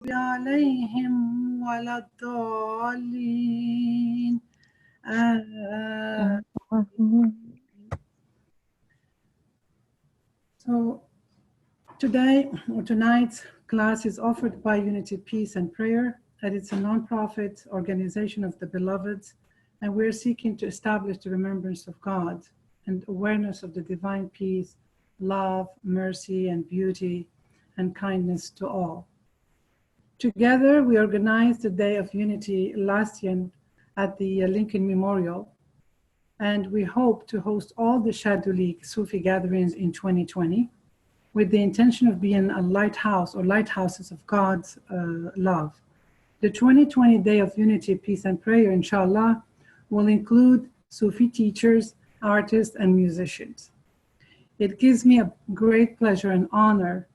عليهم ولا الضالين So today or tonight's class is offered by Unity Peace and Prayer, and it's a non-profit organization of the beloveds, and we're seeking to establish the remembrance of God and awareness of the divine peace, love, mercy, and beauty, and kindness to all. Together, we organized the Day of Unity last year at the Lincoln Memorial, and we hope to host all the Shadulik Sufi gatherings in 2020 with the intention of being a lighthouse or lighthouses of God's love. The 2020 Day of Unity, Peace and Prayer, inshallah, will include Sufi teachers, artists, and musicians. It gives me a great pleasure and honor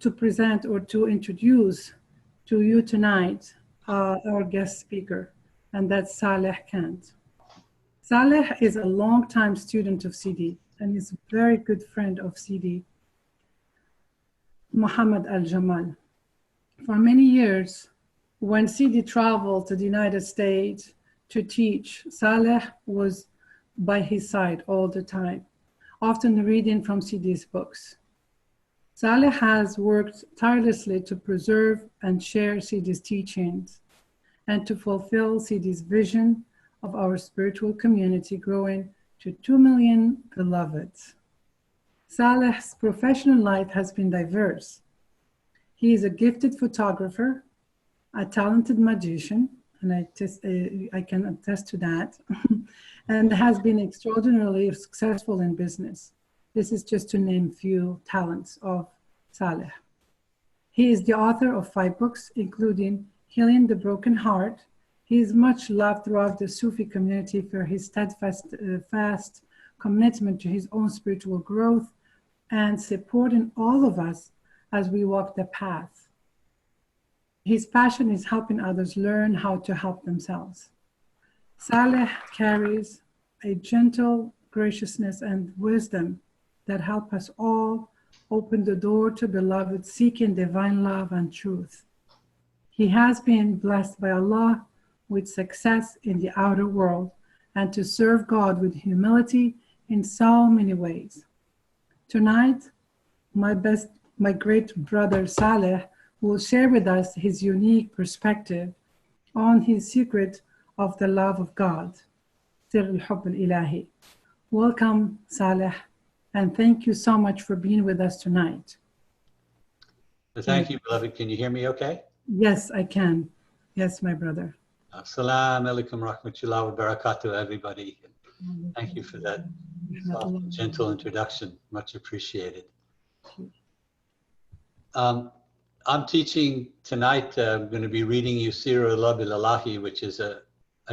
to present or to introduce to you tonight our guest speaker, and that's Salih Kent. Salih is a longtime student of Sidi and is a very good friend of Sidi, Muhammad al-Jamal. For many years, when Sidi traveled to the United States to teach, Salih was by his side all the time, often reading from Sidi's books. Salih has worked tirelessly to preserve and share Sidi's teachings and to fulfill Sidi's vision of our spiritual community growing to 2 million beloveds. Salih's professional life has been diverse. He is a gifted photographer, a talented magician, and I can attest to that, and has been extraordinarily successful in business. This is just to name few talents of Salih. He is the author of 5 books, including Healing the Broken Heart. He is much loved throughout the Sufi community for his steadfast commitment to his own spiritual growth and supporting all of us as we walk the path. His passion is helping others learn how to help themselves. Salih carries a gentle graciousness and wisdom that help us all open the door to beloved seeking divine love and truth. He has been blessed by Allah with success in the outer world and to serve God with humility in so many ways. Tonight, my great brother Salih will share with us his unique perspective on his secret of the love of God, Sir al-Hubb al-Ilahi. Welcome, Salih, and thank you so much for being with us tonight. Thank you, beloved. Can you hear me okay? Yes, I can. Yes, my brother. Assalamu alaikum rahmatullahi wa barakatuh, everybody. Thank you for that soft and gentle introduction. Much appreciated. I'm teaching tonight. I'm going to be reading you Sirul Lab al-Ilahi, which is a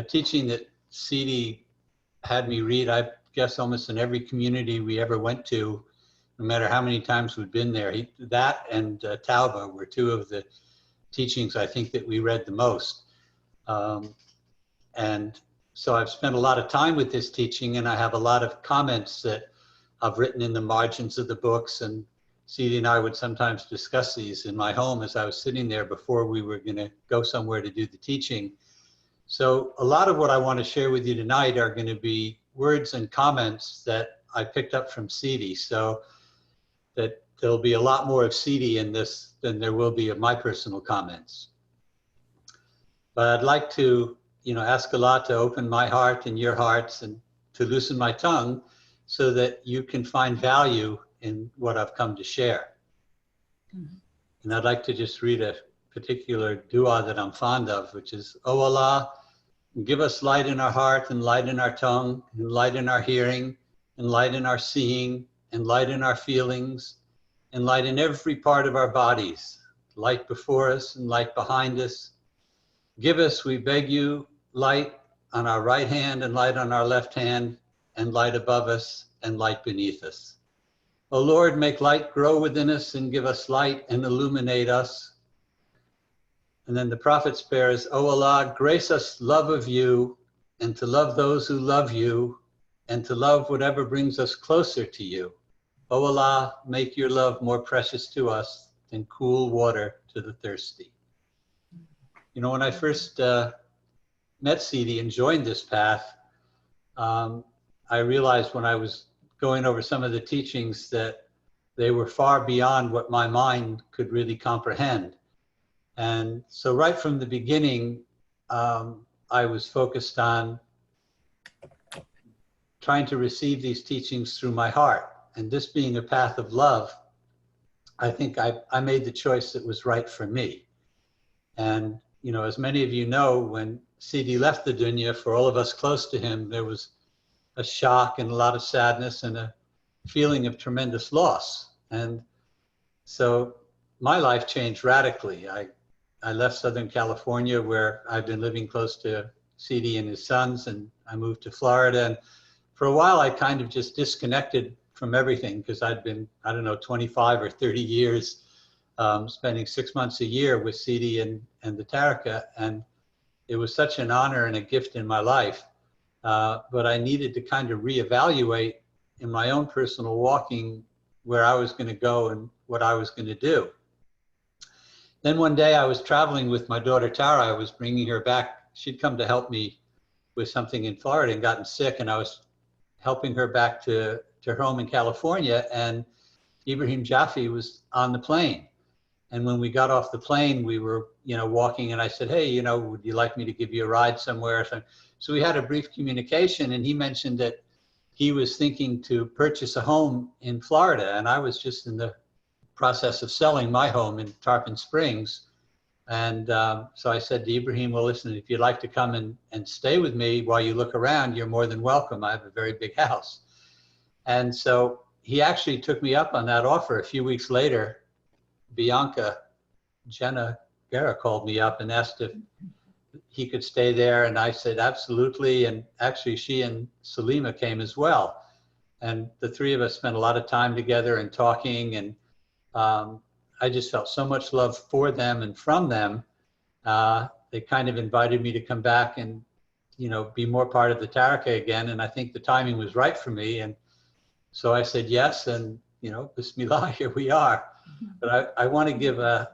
teaching that Sidi had me read, I guess, almost in every community we ever went to, no matter how many times we'd been there. That and Tauba were 2 of the teachings I think that we read the most. And so I've spent a lot of time with this teaching, and I have a lot of comments that I've written in the margins of the books, and Sidi and I would sometimes discuss these in my home as I was sitting there before we were going to go somewhere to do the teaching. So a lot of what I want to share with you tonight are going to be words and comments that I picked up from Sidi, so that there'll be a lot more of Sidi in this than there will be of my personal comments. But I'd like to, ask Allah to open my heart and your hearts and to loosen my tongue so that you can find value in what I've come to share. Mm-hmm. And I'd like to just read a particular dua that I'm fond of, which is, "O Allah, give us light in our heart and light in our tongue and light in our hearing and light in our seeing and light in our feelings and light in every part of our bodies, light before us and light behind us. Give us, we beg you, light on our right hand and light on our left hand and light above us and light beneath us. O Lord, make light grow within us and give us light and illuminate us." And then the prophet's prayer is, "O Allah, grace us love of you and to love those who love you and to love whatever brings us closer to you. O Allah, make your love more precious to us and cool water to the thirsty. You know, when I first met Sidi and joined this path, I realized when I was going over some of the teachings that they were far beyond what my mind could really comprehend. And so right from the beginning, I was focused on trying to receive these teachings through my heart. And this being a path of love, I think I made the choice that was right for me. And, you know, as many of you know, when Sidi left the dunya, for all of us close to him, there was a shock and a lot of sadness and a feeling of tremendous loss. And so my life changed radically. I left Southern California, where I've been living close to Sidi and his sons, and I moved to Florida. And for a while, I kind of just disconnected from everything, because I'd been, I don't know, 25 or 30 years spending 6 months a year with Sidi and the Tarika. And it was such an honor and a gift in my life. But I needed to kind of reevaluate in my own personal walking where I was going to go and what I was going to do. Then one day I was traveling with my daughter Tara. I was bringing her back. She'd come to help me with something in Florida and gotten sick, and I was helping her back to her home in California, and Ibrahim Jaffe was on the plane. And when we got off the plane, we were, you know, walking, and I said, hey, you know, would you like me to give you a ride somewhere? So we had a brief communication, and he mentioned that he was thinking to purchase a home in Florida, and I was just in the process of selling my home in Tarpon Springs. And so I said to Ibrahim, well, listen, if you'd like to come and stay with me while you look around, you're more than welcome. I have a very big house. And so he actually took me up on that offer. A few weeks later, Jenna Guerra called me up and asked if he could stay there. And I said, absolutely. And actually, she and Salima came as well. And the three of us spent a lot of time together and talking. And I just felt so much love for them and from them. They kind of invited me to come back and, you know, be more part of the Tarika again. And I think the timing was right for me. And so I said yes, and, you know, Bismillah, here we are. But I want to give a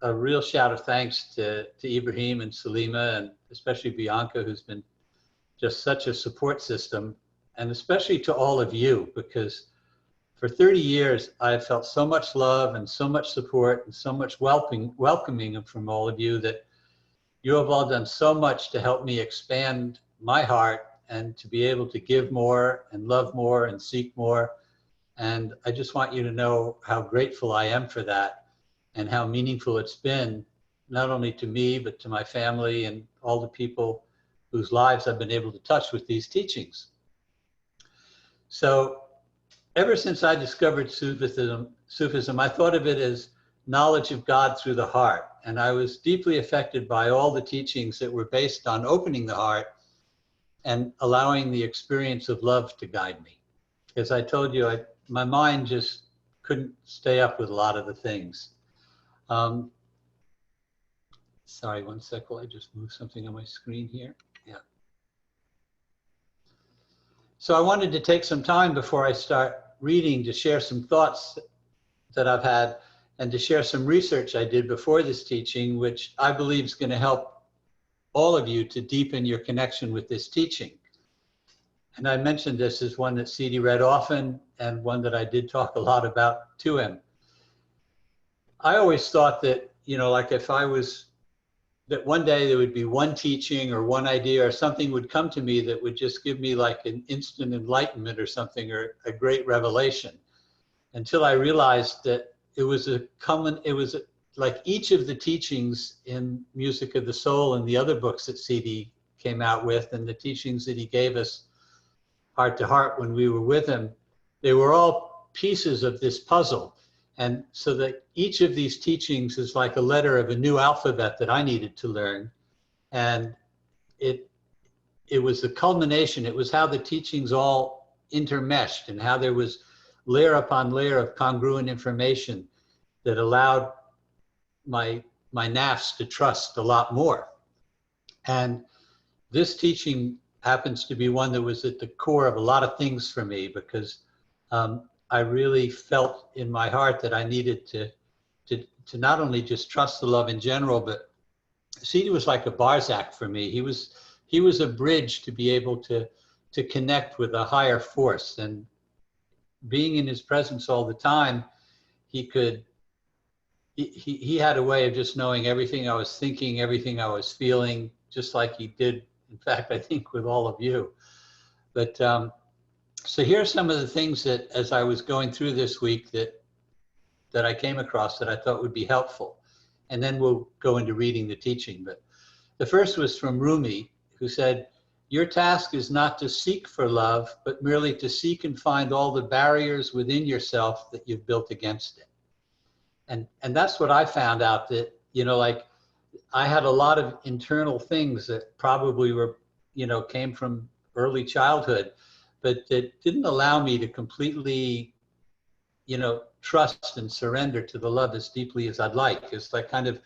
real shout of thanks to Ibrahim and Salima, and especially Bianca, who's been just such a support system, and especially to all of you, because for 30 years, I've felt so much love and so much support and so much welcoming from all of you, that you have all done so much to help me expand my heart and to be able to give more and love more and seek more. And I just want you to know how grateful I am for that, and how meaningful it's been, not only to me, but to my family and all the people whose lives I've been able to touch with these teachings. So ever since I discovered Sufism, I thought of it as knowledge of God through the heart. And I was deeply affected by all the teachings that were based on opening the heart and allowing the experience of love to guide me. As I told you, my mind just couldn't stay up with a lot of the things. Sorry, one sec, while I just move something on my screen here. Yeah. So I wanted to take some time before I start reading to share some thoughts that I've had, and to share some research I did before this teaching, which I believe is going to help all of you to deepen your connection with this teaching. And I mentioned this as one that Sidi read often, and one that I did talk a lot about to him. I always thought that, you know, like if I was, that one day there would be one teaching or one idea or something would come to me that would just give me like an instant enlightenment or something, or a great revelation, until I realized that it was like each of the teachings in Music of the Soul and the other books that Sidi came out with, and the teachings that he gave us heart to heart when we were with him, they were all pieces of this puzzle. And so that each of these teachings is like a letter of a new alphabet that I needed to learn. And it was the culmination. It was how the teachings all intermeshed, and how there was layer upon layer of congruent information that allowed my nafs to trust a lot more. And this teaching happens to be one that was at the core of a lot of things for me, because I really felt in my heart that I needed to not only just trust the love in general, but Sidi was like a Barzak for me. He was a bridge to be able to connect with a higher force. And being in his presence all the time, he had a way of just knowing everything I was thinking, everything I was feeling, just like he did, in fact, I think with all of you. But so here are some of the things that, as I was going through this week, that I came across that I thought would be helpful. And then we'll go into reading the teaching. But the first was from Rumi, who said, "Your task is not to seek for love, but merely to seek and find all the barriers within yourself that you've built against it." And that's what I found out, that, you know, like I had a lot of internal things that probably were, you know, came from early childhood, but that didn't allow me to completely, you know, trust and surrender to the love as deeply as I'd like. It's like kind of,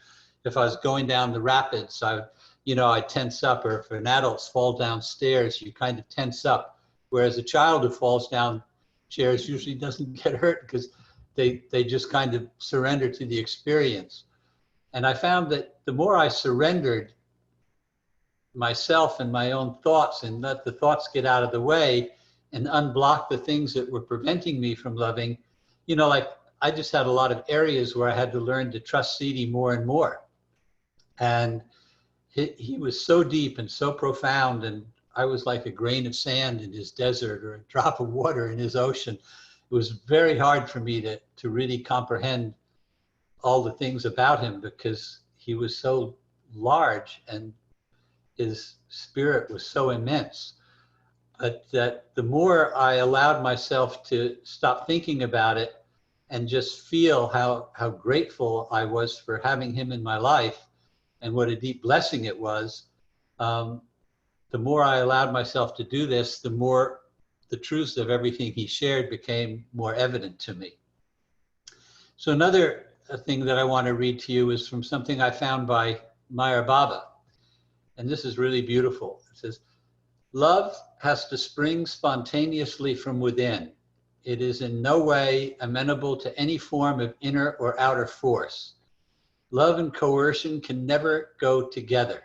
if I was going down the rapids, I tense up, or if an adult falls downstairs, you kind of tense up. Whereas a child who falls down chairs usually doesn't get hurt because they just kind of surrender to the experience. And I found that the more I surrendered myself and my own thoughts and let the thoughts get out of the way and unblock the things that were preventing me from loving, you know, like I just had a lot of areas where I had to learn to trust Sidi more and more. And he was so deep and so profound, and I was like a grain of sand in his desert or a drop of water in his ocean. It was very hard for me to really comprehend all the things about him, because he was so large and his spirit was so immense. But that the more I allowed myself to stop thinking about it and just feel how grateful I was for having him in my life and what a deep blessing it was, the more I allowed myself to do this, the more the truths of everything he shared became more evident to me. So another thing that I want to read to you is from something I found by Meher Baba. And this is really beautiful. It says, "Love has to spring spontaneously from within. It is in no way amenable to any form of inner or outer force. Love and coercion can never go together.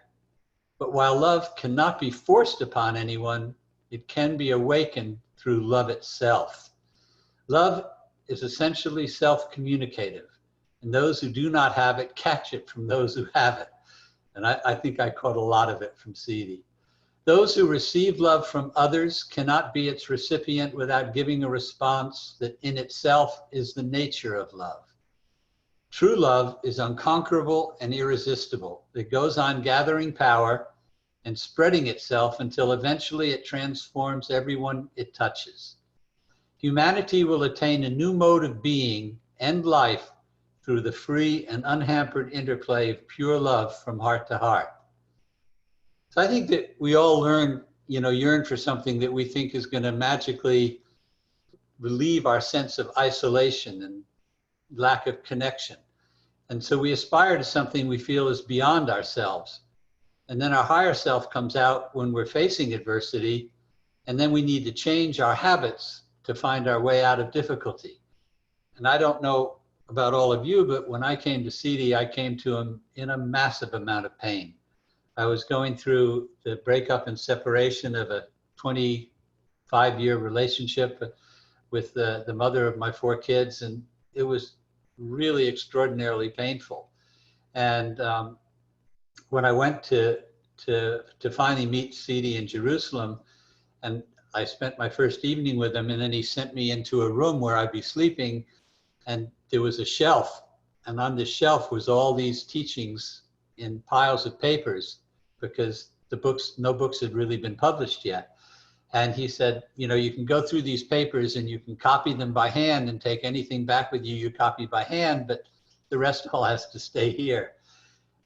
But while love cannot be forced upon anyone, it can be awakened through love itself. Love is essentially self-communicative, and those who do not have it catch it from those who have it." And I think I caught a lot of it from Sidi. "Those who receive love from others cannot be its recipient without giving a response that in itself is the nature of love. True love is unconquerable and irresistible. It goes on gathering power and spreading itself until eventually it transforms everyone it touches. Humanity will attain a new mode of being and life through the free and unhampered interplay of pure love from heart to heart." So I think that we all yearn for something that we think is going to magically relieve our sense of isolation and lack of connection. And so we aspire to something we feel is beyond ourselves. And then our higher self comes out when we're facing adversity, and then we need to change our habits to find our way out of difficulty. And I don't know about all of you, but when I came to Sidi, I came to him in a massive amount of pain. I was going through the breakup and separation of a 25-year relationship with the mother of my 4 kids, and it was really extraordinarily painful. And when I went to finally meet Sidi in Jerusalem, and I spent my first evening with him, and then he sent me into a room where I'd be sleeping, and there was a shelf, and on this shelf was all these teachings in piles of papers, because no books had really been published yet. And he said, you can go through these papers and you can copy them by hand and take anything back with you you copy by hand, but the rest all has to stay here.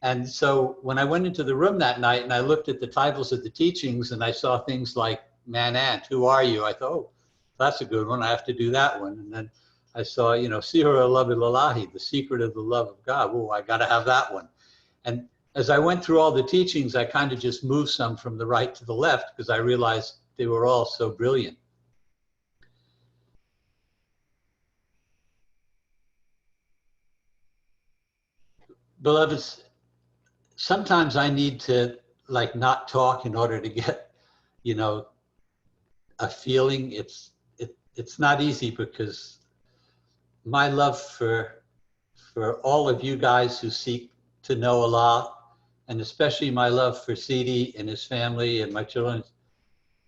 And so when I went into the room that night and I looked at the titles of the teachings and I saw things like "Man Ant, who are you?" I thought, oh, that's a good one. I have to do that one. And then I saw, Sihur al-Lalahi, the secret of the love of God. Oh, I got to have that one. And as I went through all the teachings, I kind of just moved some from the right to the left because I realized they were all so brilliant. Beloveds, sometimes I need to like not talk in order to get, you know, a feeling. It's not easy because my love for all of you guys who seek to know Allah, and especially my love for Sidi and his family and my children,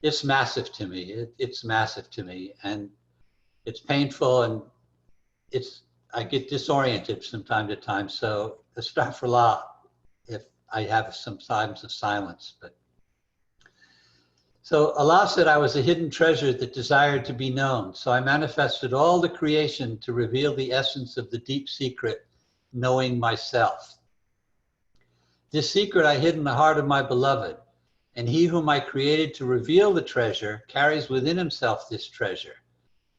it's massive to me. It's massive to me, and it's painful, and I get disoriented from time to time. So astaghfirullah if I have some times of silence. But so Allah said, I was a hidden treasure that desired to be known. So I manifested all the creation to reveal the essence of the deep secret, knowing myself. This secret I hid in the heart of my beloved, and he whom I created to reveal the treasure carries within himself this treasure.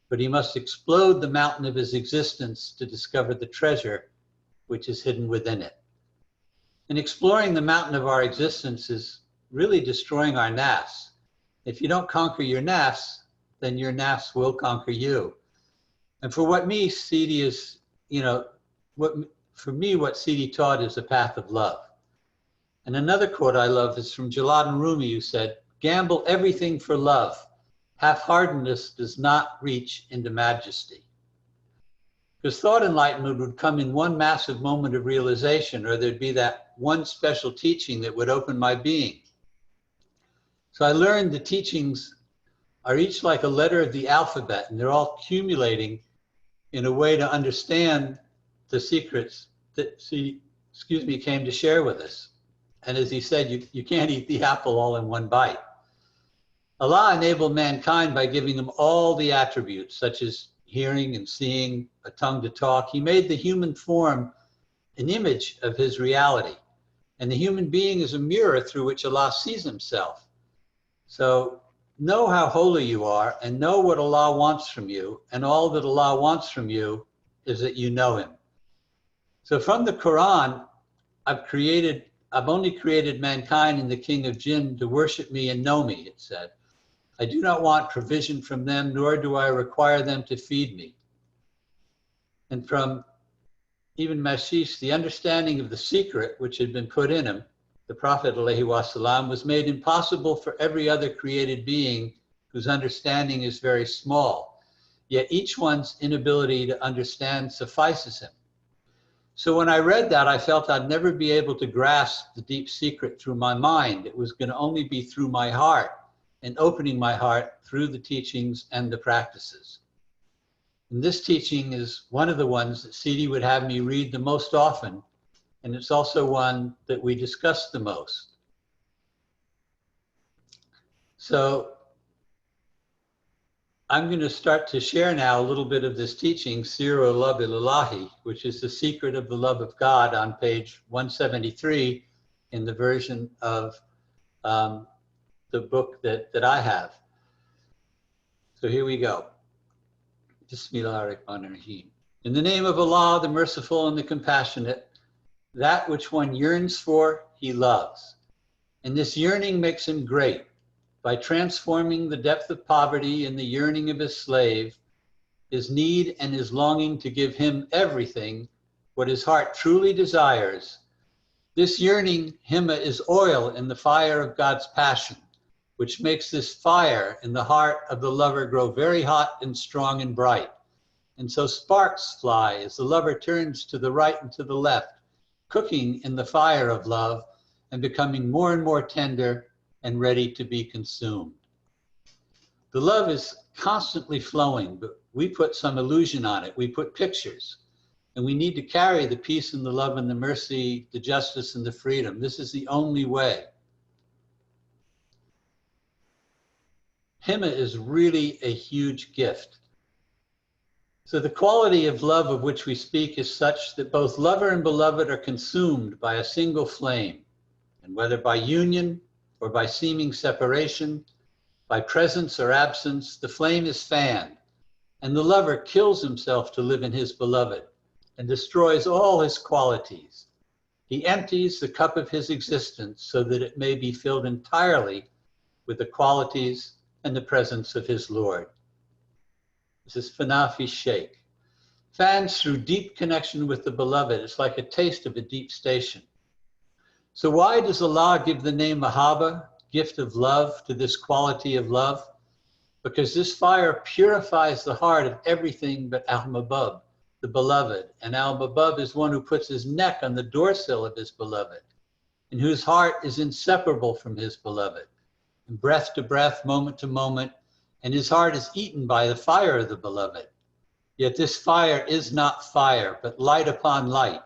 But he must explode the mountain of his existence to discover the treasure which is hidden within it. And exploring the mountain of our existence is really destroying our nafs. If you don't conquer your nafs, then your nafs will conquer you. And for what me, Sidi is, for me, what Sidi taught is a path of love. And another quote I love is from Jalal Rumi, who said, gamble everything for love. Half-heartedness does not reach into majesty. Because thought enlightenment would come in one massive moment of realization, or there'd be that one special teaching that would open my being. So I learned the teachings are each like a letter of the alphabet, and they're all accumulating in a way to understand the secrets that Sidi, came to share with us. And as he said, you can't eat the apple all in one bite. Allah enabled mankind by giving them all the attributes, such as hearing and seeing, a tongue to talk. He made the human form an image of his reality. And the human being is a mirror through which Allah sees himself. So know how holy you are and know what Allah wants from you. And all that Allah wants from you is that you know him. So from the Quran, I've only created mankind and the king of jinn to worship me and know me, it said. I do not want provision from them, nor do I require them to feed me. And from even Mashish, the understanding of the secret which had been put in him, the Prophet ﷺ, was made impossible for every other created being whose understanding is very small. Yet each one's inability to understand suffices him. So when I read that, I felt I'd never be able to grasp the deep secret through my mind. It was going to only be through my heart and opening my heart through the teachings and the practices. And this teaching is one of the ones that Sidi would have me read the most often, and it's also one that we discuss the most. So I'm going to start to share now a little bit of this teaching, Siru al-Lab il-Ilahi, which is the secret of the love of God, on page 173 in the version of the book that I have. So here we go. Bismillah ar-Rahman ar-Rahim. In the name of Allah, the merciful and the compassionate, that which one yearns for, he loves. And this yearning makes him great. By transforming the depth of poverty in the yearning of his slave, his need and his longing to give him everything, what his heart truly desires. This yearning, himma, is oil in the fire of God's passion, which makes this fire in the heart of the lover grow very hot and strong and bright. And so sparks fly as the lover turns to the right and to the left, cooking in the fire of love and becoming more and more tender and ready to be consumed. The love is constantly flowing, but we put some illusion on it. We put pictures, and we need to carry the peace and the love and the mercy, the justice and the freedom. This is the only way. Himma is really a huge gift. So the quality of love of which we speak is such that both lover and beloved are consumed by a single flame, and whether by union or by seeming separation, by presence or absence, the flame is fanned, and the lover kills himself to live in his beloved and destroys all his qualities. He empties the cup of his existence so that it may be filled entirely with the qualities and the presence of his Lord. This is Fanafi Sheikh. fans through deep connection with the beloved. It's like a taste of a deep station. So why does Allah give the name Mahaba, gift of love, to this quality of love? Because this fire purifies the heart of everything but Al-Mabab, the beloved. And Al-Mabab is one who puts his neck on the doorsill of his beloved, and whose heart is inseparable from his beloved, and breath to breath, moment to moment, and his heart is eaten by the fire of the beloved. Yet this fire is not fire, but light upon light.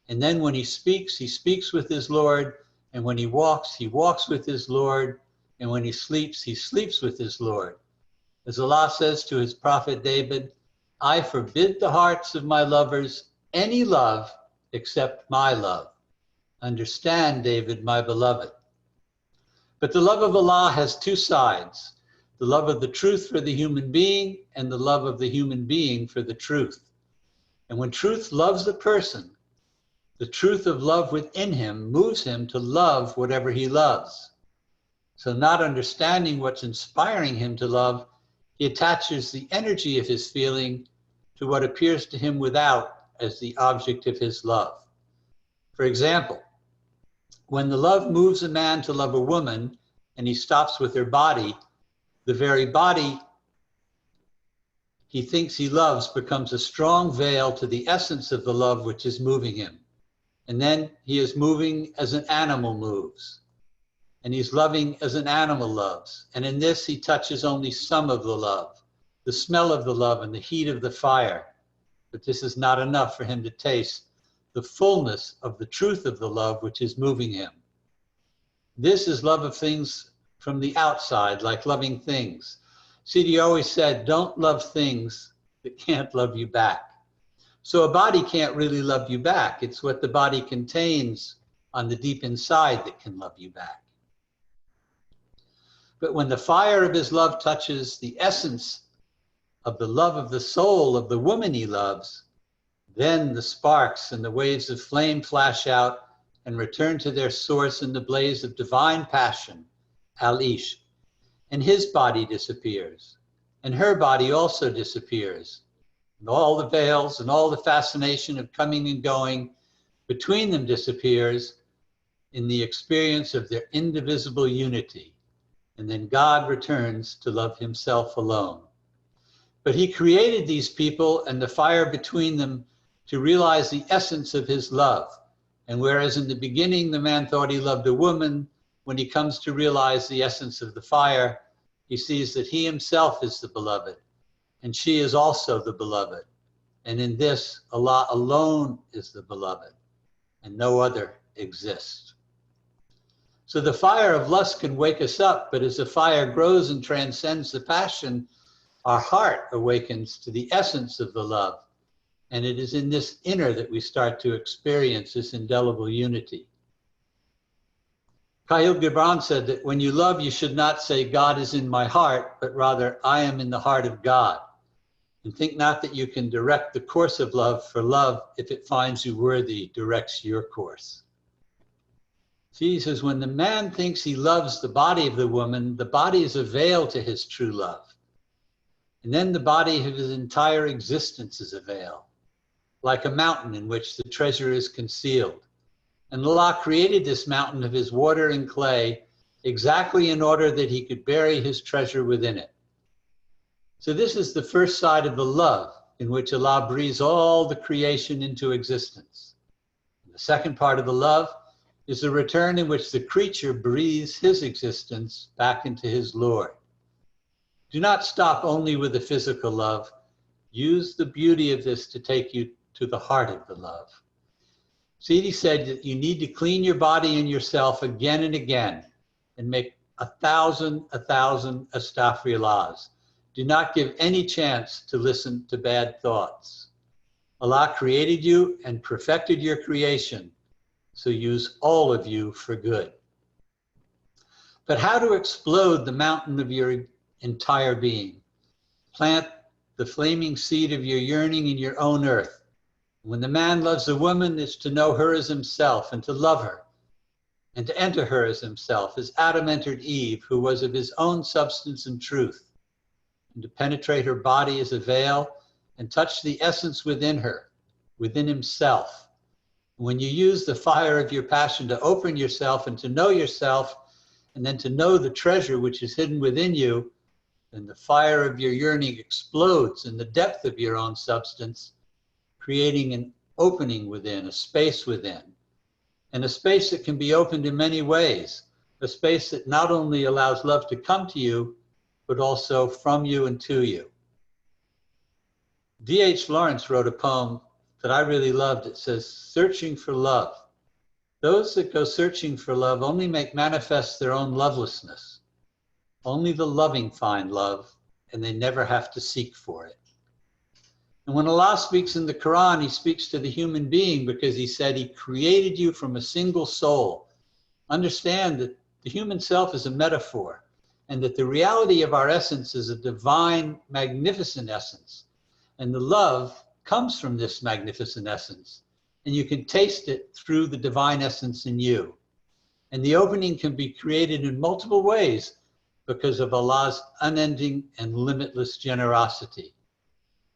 And then when he speaks with his Lord. And when he walks with his Lord. And when he sleeps with his Lord. As Allah says to his prophet David, I forbid the hearts of my lovers any love except my love. Understand, David, my beloved. But the love of Allah has two sides. The love of the truth for the human being and the love of the human being for the truth. And when truth loves a person, the truth of love within him moves him to love whatever he loves. So not understanding what's inspiring him to love, he attaches the energy of his feeling to what appears to him without as the object of his love. For example, when the love moves a man to love a woman and he stops with her body, the very body he thinks he loves becomes a strong veil to the essence of the love which is moving him. And then he is moving as an animal moves. And he's loving as an animal loves. And in this, he touches only some of the love, the smell of the love and the heat of the fire. But this is not enough for him to taste the fullness of the truth of the love which is moving him. This is love of things from the outside, like loving things. Sidi always said, don't love things that can't love you back. So a body can't really love you back. It's what the body contains on the deep inside that can love you back. But when the fire of his love touches the essence of the love of the soul of the woman he loves, then the sparks and the waves of flame flash out and return to their source in the blaze of divine passion, al-ishq, and his body disappears, and her body also disappears. And all the veils and all the fascination of coming and going between them disappears in the experience of their indivisible unity. And then God returns to love himself alone. But he created these people and the fire between them to realize the essence of his love. And whereas in the beginning the man thought he loved a woman, when he comes to realize the essence of the fire, he sees that he himself is the beloved, and she is also the beloved. And in this, Allah alone is the beloved, and no other exists. So the fire of lust can wake us up, but as the fire grows and transcends the passion, our heart awakens to the essence of the love. And it is in this inner that we start to experience this indelible unity. Khalil Gibran said that when you love, you should not say, God is in my heart, but rather, I am in the heart of God. And think not that you can direct the course of love, for love, if it finds you worthy, directs your course. See, he says, when the man thinks he loves the body of the woman, the body is a veil to his true love. And then the body of his entire existence is a veil, like a mountain in which the treasure is concealed. And Allah created this mountain of his water and clay exactly in order that he could bury his treasure within it. So this is the first side of the love, in which Allah breathes all the creation into existence. And the second part of the love is the return in which the creature breathes his existence back into his Lord. Do not stop only with the physical love. Use the beauty of this to take you to the heart of the love. Sidi said that you need to clean your body and yourself again and again and make 1,000 astaghfirullahs. Do not give any chance to listen to bad thoughts. Allah created you and perfected your creation, so use all of you for good. But how to explode the mountain of your entire being? Plant the flaming seed of your yearning in your own earth. When the man loves a woman, it's to know her as himself and to love her and to enter her as himself, as Adam entered Eve, who was of his own substance and truth, and to penetrate her body as a veil and touch the essence within her, within himself. When you use the fire of your passion to open yourself and to know yourself, and then to know the treasure which is hidden within you, then the fire of your yearning explodes in the depth of your own substance, creating an opening within, a space within, and a space that can be opened in many ways, a space that not only allows love to come to you, but also from you and to you. D.H. Lawrence wrote a poem that I really loved. It says, "Searching for love. Those that go searching for love only make manifest their own lovelessness. Only the loving find love, and they never have to seek for it." And when Allah speaks in the Quran, he speaks to the human being because he said he created you from a single soul. Understand that the human self is a metaphor, and that the reality of our essence is a divine, magnificent essence. And the love comes from this magnificent essence, and you can taste it through the divine essence in you. And the opening can be created in multiple ways because of Allah's unending and limitless generosity.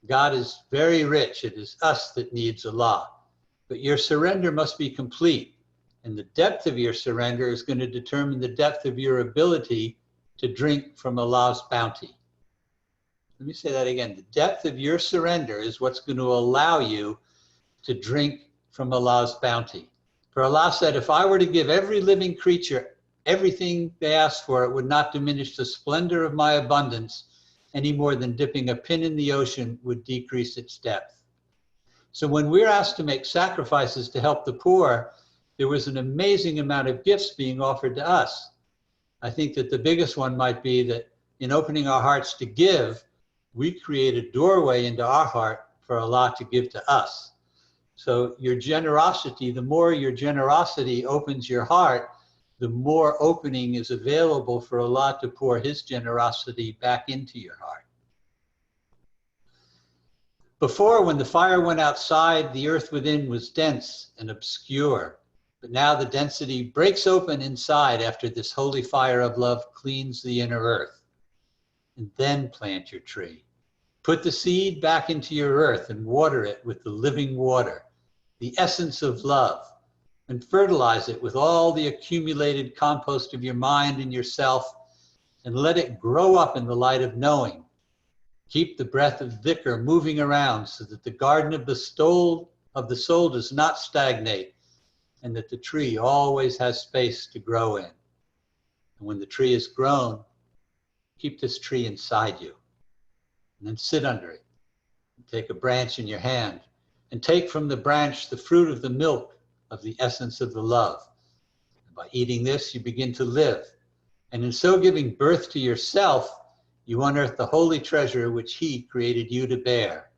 God is very rich. It is us that needs Allah. But your surrender must be complete. And the depth of your surrender is going to determine the depth of your ability to drink from Allah's bounty. Let me say that again. The depth of your surrender is what's going to allow you to drink from Allah's bounty. For Allah said, if I were to give every living creature everything they asked for, it would not diminish the splendor of my abundance any more than dipping a pin in the ocean would decrease its depth. So when we're asked to make sacrifices to help the poor, there was an amazing amount of gifts being offered to us. I think that the biggest one might be that in opening our hearts to give, we create a doorway into our heart for Allah to give to us. So your generosity, the more your generosity opens your heart, the more opening is available for Allah to pour his generosity back into your heart. Before, when the fire went outside, the earth within was dense and obscure. But now the density breaks open inside after this holy fire of love cleans the inner earth. And then plant your tree. Put the seed back into your earth and water it with the living water, the essence of love, and fertilize it with all the accumulated compost of your mind and yourself, and let it grow up in the light of knowing. Keep the breath of dhikr moving around so that the garden of the soul does not stagnate, and that the tree always has space to grow in. And when the tree is grown, keep this tree inside you, and then sit under it. Take a branch in your hand, and take from the branch the fruit of the milk of the essence of the love. And by eating this, you begin to live. And in so giving birth to yourself, you unearth the holy treasure which he created you to bear.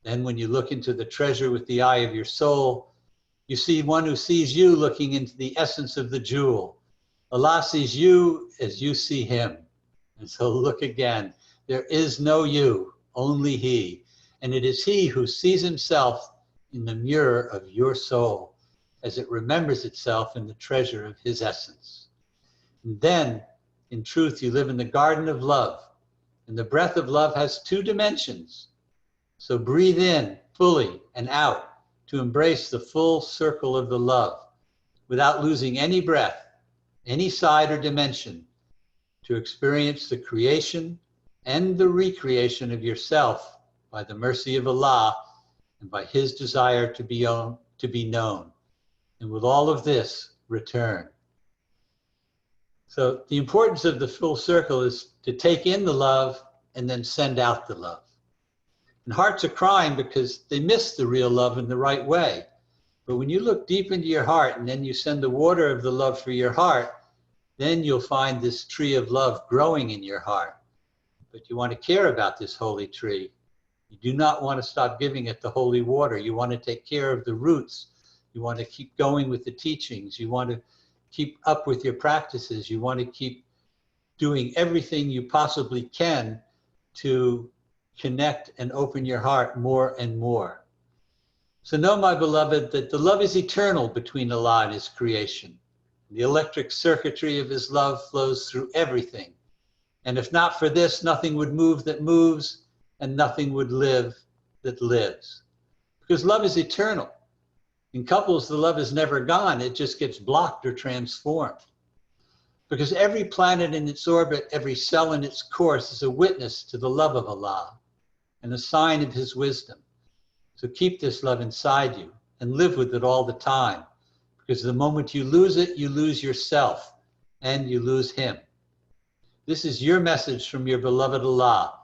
Then when you look into the treasure with the eye of your soul, you see one who sees you looking into the essence of the jewel. Allah sees you as you see him. And so look again. There is no you, only he. And it is he who sees himself in the mirror of your soul as it remembers itself in the treasure of his essence. And then, in truth, you live in the garden of love. And the breath of love has two dimensions. So breathe in fully and out to embrace the full circle of the love without losing any breath, any side or dimension, to experience the creation and the recreation of yourself by the mercy of Allah and by his desire to be known. And with all of this, return. So the importance of the full circle is to take in the love and then send out the love. And hearts are crying because they miss the real love in the right way. But when you look deep into your heart and then you send the water of the love for your heart, then you'll find this tree of love growing in your heart. But you want to care about this holy tree. You do not want to stop giving it the holy water. You want to take care of the roots. You want to keep going with the teachings. You want to keep up with your practices. You want to keep doing everything you possibly can to connect and open your heart more and more. So know, my beloved, that the love is eternal between Allah and his creation. The electric circuitry of his love flows through everything. And if not for this, nothing would move that moves, and nothing would live that lives. Because love is eternal. In couples, the love is never gone. It just gets blocked or transformed. Because every planet in its orbit, every cell in its course is a witness to the love of Allah and a sign of his wisdom. So keep this love inside you and live with it all the time. Because the moment you lose it, you lose yourself and you lose him. This is your message from your beloved Allah.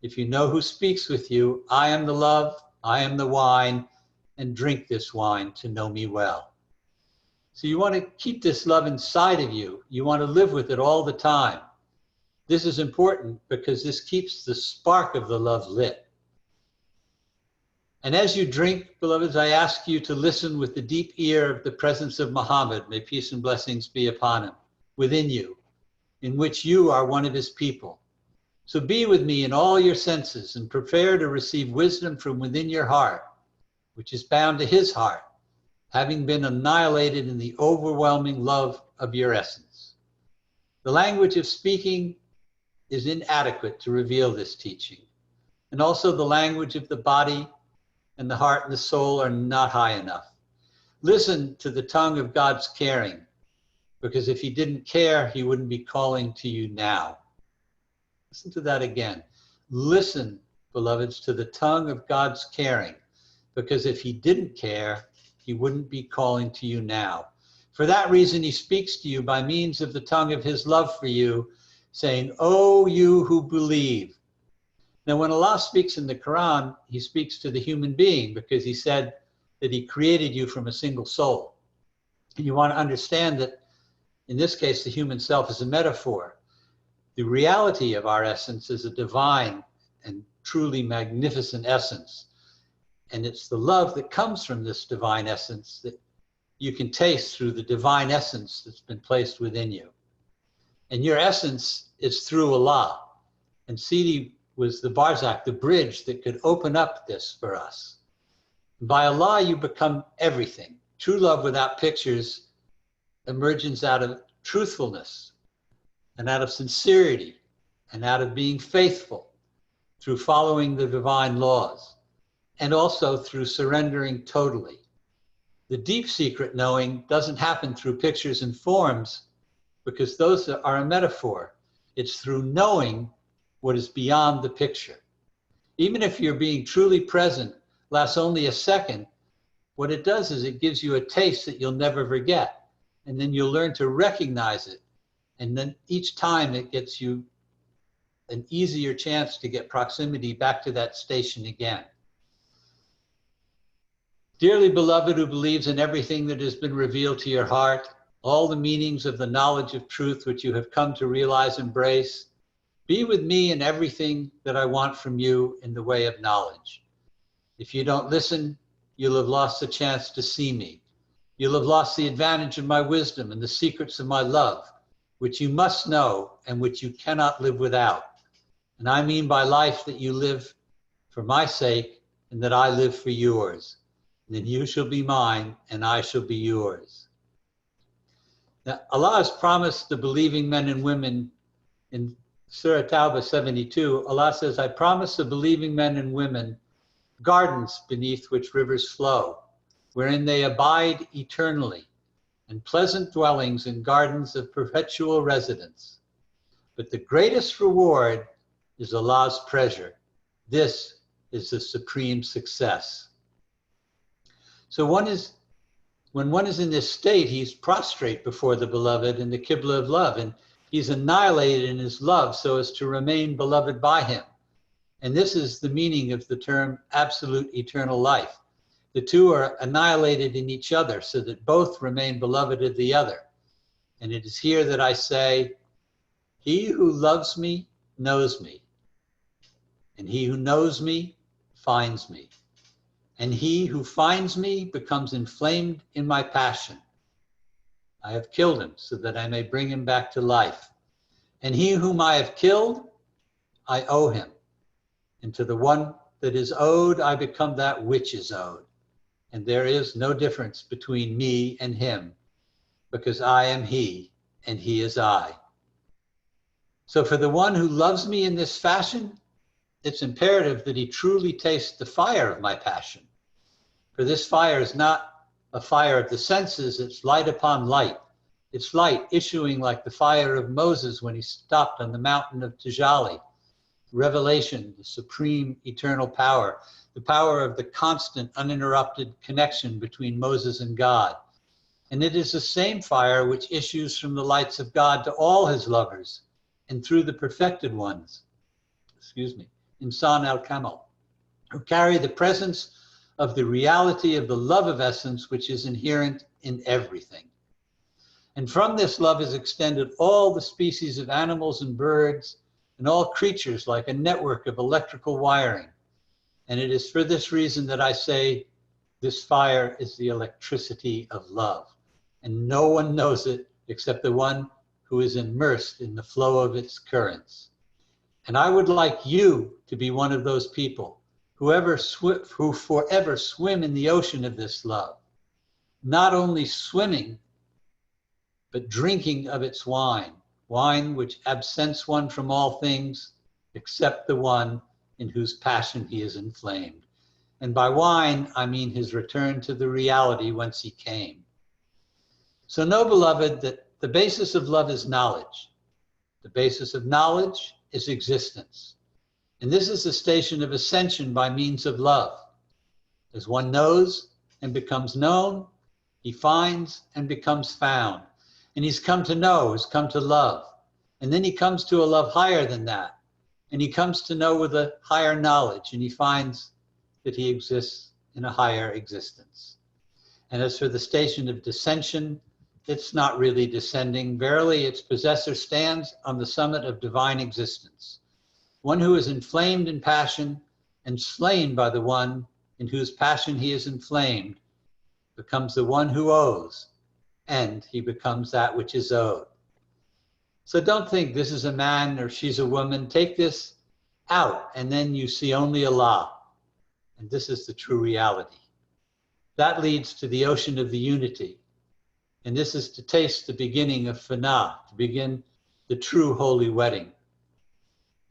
If you know who speaks with you, I am the love, I am the wine, and drink this wine to know me well. So you want to keep this love inside of you. You want to live with it all the time. This is important because this keeps the spark of the love lit. And as you drink, beloveds, I ask you to listen with the deep ear of the presence of Muhammad, may peace and blessings be upon him, within you, in which you are one of his people. So be with me in all your senses and prepare to receive wisdom from within your heart, which is bound to his heart, having been annihilated in the overwhelming love of your essence. The language of speaking is inadequate to reveal this teaching. And also the language of the body and the heart and the soul are not high enough. Listen to the tongue of God's caring, because if he didn't care, he wouldn't be calling to you now. Listen to that again. Listen, beloveds, to the tongue of God's caring, because if he didn't care, he wouldn't be calling to you now. For that reason, he speaks to you by means of the tongue of his love for you, saying, "O you who believe." Now, when Allah speaks in the Quran, he speaks to the human being because he said that he created you from a single soul. And you want to understand that in this case, the human self is a metaphor. The reality of our essence is a divine and truly magnificent essence. And it's the love that comes from this divine essence that you can taste through the divine essence that's been placed within you. And your essence is through Allah. And Sidi was the barzakh, the bridge that could open up this for us. By Allah, you become everything. True love without pictures emerges out of truthfulness and out of sincerity and out of being faithful through following the divine laws, and also through surrendering totally. The deep secret knowing doesn't happen through pictures and forms because those are a metaphor. It's through knowing what is beyond the picture. Even if you're being truly present lasts only a second, what it does is it gives you a taste that you'll never forget. And then you'll learn to recognize it. And then each time it gets you an easier chance to get proximity back to that station again. Dearly beloved who believes in everything that has been revealed to your heart, all the meanings of the knowledge of truth which you have come to realize and embrace, be with me in everything that I want from you in the way of knowledge. If you don't listen, you'll have lost the chance to see me. You'll have lost the advantage of my wisdom and the secrets of my love, which you must know and which you cannot live without. And I mean by life that you live for my sake and that I live for yours. And then you shall be mine and I shall be yours. Now, Allah has promised the believing men and women in Surah Tawbah 72, Allah says, I promise the believing men and women gardens beneath which rivers flow, wherein they abide eternally, and pleasant dwellings in gardens of perpetual residence. But the greatest reward is Allah's pleasure. This is the supreme success. So when one is in this state, he's prostrate before the beloved in the Qibla of love, and he's annihilated in his love so as to remain beloved by him. And this is the meaning of the term absolute eternal life. The two are annihilated in each other so that both remain beloved of the other. And it is here that I say, he who loves me knows me, and he who knows me finds me. And he who finds me becomes inflamed in my passion. I have killed him so that I may bring him back to life. And he whom I have killed, I owe him. And to the one that is owed, I become that which is owed. And there is no difference between me and him, because I am he and he is I. So for the one who loves me in this fashion, it's imperative that he truly taste the fire of my passion. For this fire is not a fire of the senses, it's light upon light. It's light issuing like the fire of Moses when he stopped on the mountain of Tajali. Revelation, the supreme eternal power, the power of the constant uninterrupted connection between Moses and God. And it is the same fire which issues from the lights of God to all his lovers and through the perfected ones, Insan al-Kamal, who carry the presence of the reality of the love of essence which is inherent in everything. And from this love is extended all the species of animals and birds and all creatures like a network of electrical wiring. And it is for this reason that I say this fire is the electricity of love. And no one knows it except the one who is immersed in the flow of its currents. And I would like you to be one of those people who forever swim in the ocean of this love, not only swimming, but drinking of its wine, wine which absents one from all things except the one in whose passion he is inflamed. And by wine, I mean his return to the reality whence he came. So know, beloved, that the basis of love is knowledge. The basis of knowledge is existence. And this is the station of ascension by means of love. As one knows and becomes known, he finds and becomes found. And he's come to know, he's come to love. And then he comes to a love higher than that. And he comes to know with a higher knowledge, and he finds that he exists in a higher existence. And as for the station of descension, it's not really descending. Verily, its possessor stands on the summit of divine existence. One who is inflamed in passion and slain by the one in whose passion he is inflamed becomes the one who owes, and he becomes that which is owed. So don't think this is a man or she's a woman. Take this out, and then you see only Allah. And this is the true reality. That leads to the ocean of the unity. And this is to taste the beginning of Fana, to begin the true holy wedding.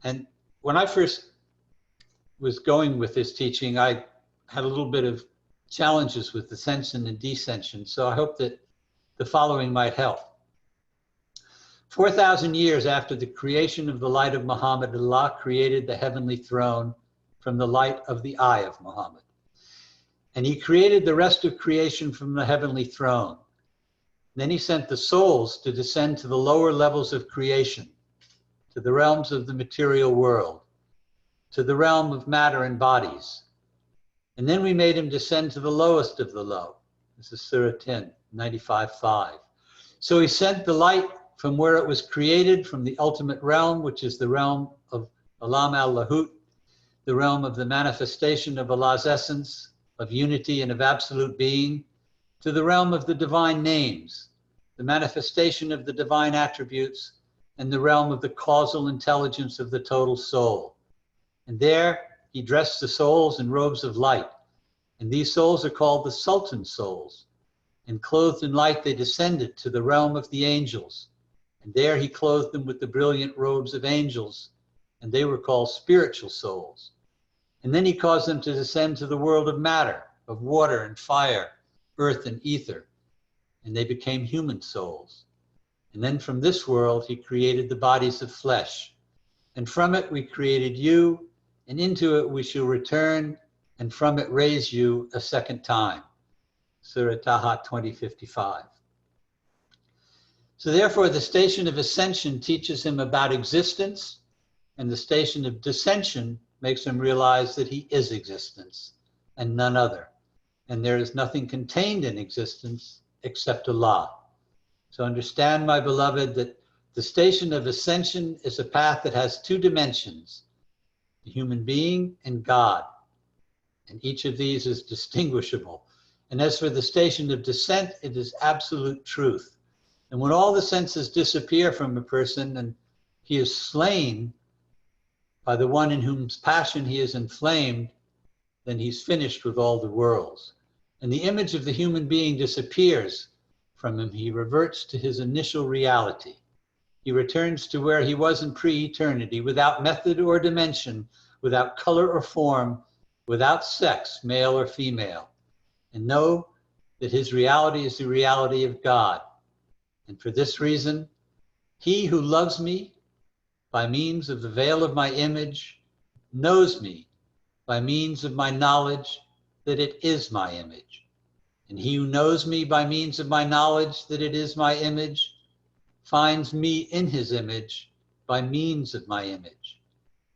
And when I first was going with this teaching, I had a little bit of challenges with ascension and descension. So I hope that the following might help. 4,000 years after the creation of the light of Muhammad, Allah created the heavenly throne from the light of the eye of Muhammad. And he created the rest of creation from the heavenly throne. Then he sent the souls to descend to the lower levels of creation, to the realms of the material world, to the realm of matter and bodies. And then we made him descend to the lowest of the low. This is Surah 10, 95:5. So he sent the light from where it was created, from the ultimate realm, which is the realm of Alam al-Lahut, the realm of the manifestation of Allah's essence, of unity and of absolute being, to the realm of the divine names, the manifestation of the divine attributes, and the realm of the causal intelligence of the total soul. And there he dressed the souls in robes of light. And these souls are called the Sultan souls. And clothed in light, they descended to the realm of the angels. And there he clothed them with the brilliant robes of angels, and they were called spiritual souls. And then he caused them to descend to the world of matter, of water and fire, earth and ether, and they became human souls. And then from this world, he created the bodies of flesh. And from it we created you, and into it we shall return, and from it raise you a second time. Surah Taha 20:55. So therefore, the station of ascension teaches him about existence, and the station of descension makes him realize that he is existence and none other. And there is nothing contained in existence except Allah. So understand, my beloved, that the station of ascension is a path that has two dimensions, the human being and God. And each of these is distinguishable. And as for the station of descent, it is absolute truth. And when all the senses disappear from a person and he is slain by the one in whose passion he is inflamed, then he's finished with all the worlds. And the image of the human being disappears from him. He reverts to his initial reality. He returns to where he was in pre-eternity, without method or dimension, without color or form, without sex, male or female, and know that his reality is the reality of God. And for this reason, he who loves me by means of the veil of my image knows me by means of my knowledge that it is my image. And he who knows me by means of my knowledge that it is my image finds me in his image by means of my image.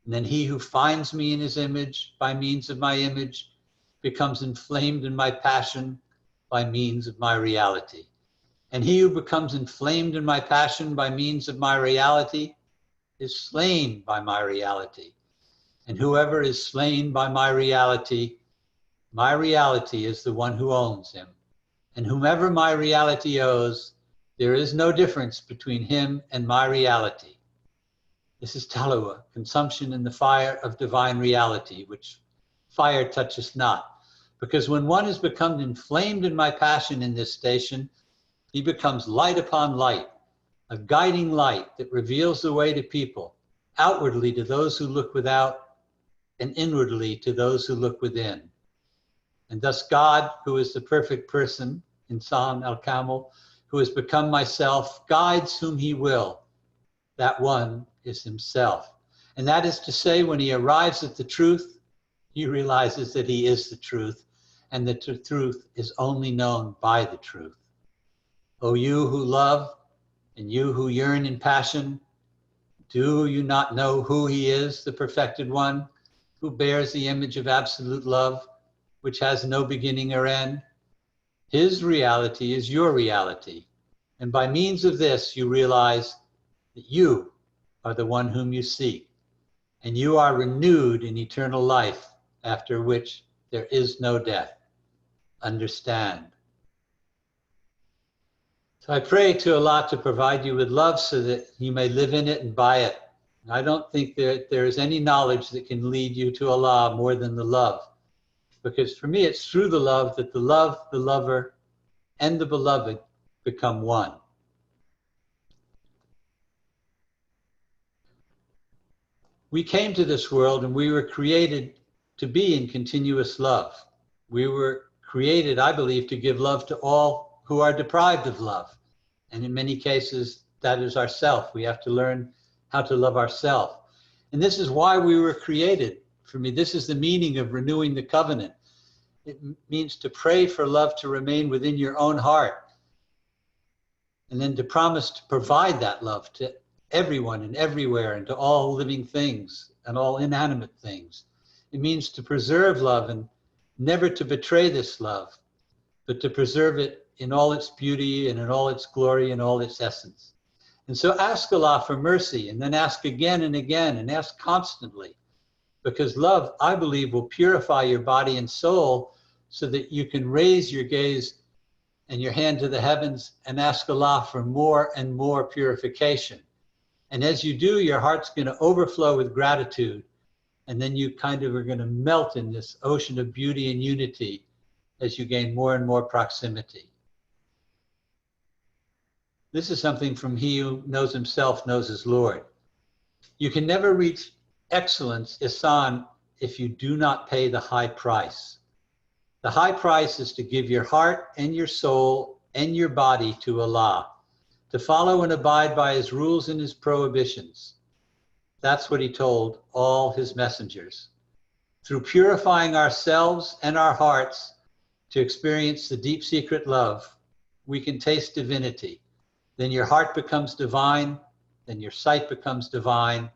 And then he who finds me in his image by means of my image becomes inflamed in my passion by means of my reality. And he who becomes inflamed in my passion by means of my reality is slain by my reality. And whoever is slain by my reality is the one who owns him. And whomever my reality owes, there is no difference between him and my reality. This is talua, consumption in the fire of divine reality, which fire touches not. Because when one has become inflamed in my passion in this station, he becomes light upon light, a guiding light that reveals the way to people, outwardly to those who look without, and inwardly to those who look within. And thus God, who is the perfect person, Insan al-Kamil, who has become myself, guides whom he will. That one is himself. And that is to say, when he arrives at the truth, he realizes that he is the truth, and that the truth is only known by the truth. O you who love, and you who yearn in passion, do you not know who he is, the perfected one, who bears the image of absolute love, which has no beginning or end? His reality is your reality. And by means of this, you realize that you are the one whom you seek, and you are renewed in eternal life, after which there is no death. Understand. So I pray to Allah to provide you with love so that you may live in it and by it. I don't think that there is any knowledge that can lead you to Allah more than the love. Because for me, it's through the love that the love, the lover, and the beloved become one. We came to this world and we were created to be in continuous love. We were created, I believe, to give love to all who are deprived of love. And in many cases, that is ourself. We have to learn how to love ourselves. And this is why we were created. For me, this is the meaning of renewing the covenant. It means to pray for love to remain within your own heart, and then to promise to provide that love to everyone and everywhere, and to all living things and all inanimate things. It means to preserve love and never to betray this love, but to preserve it in all its beauty and in all its glory and all its essence. And so ask Allah for mercy, and then ask again and again, and ask constantly. Because love, I believe, will purify your body and soul so that you can raise your gaze and your hand to the heavens and ask Allah for more and more purification. And as you do, your heart's going to overflow with gratitude. And then you kind of are going to melt in this ocean of beauty and unity as you gain more and more proximity. This is something from he who knows himself knows his Lord. You can never reach excellence, ihsan, if you do not pay the high price. The high price is to give your heart and your soul and your body to Allah, to follow and abide by his rules and his prohibitions. That's what he told all his messengers. Through purifying ourselves and our hearts to experience the deep secret love, we can taste divinity. Then your heart becomes divine, then your sight becomes divine,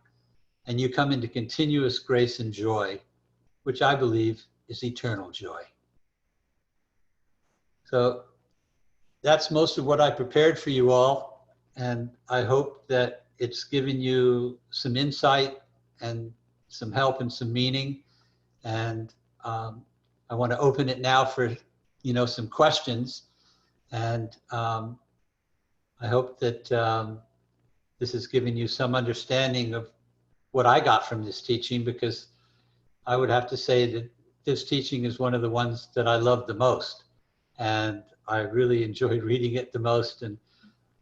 and you come into continuous grace and joy, which I believe is eternal joy. So that's most of what I prepared for you all, and I hope that it's given you some insight and some help and some meaning. And I want to open it now for some questions, and I hope that this has given you some understanding of what I got from this teaching, because I would have to say that this teaching is one of the ones that I love the most, and I really enjoyed reading it the most, and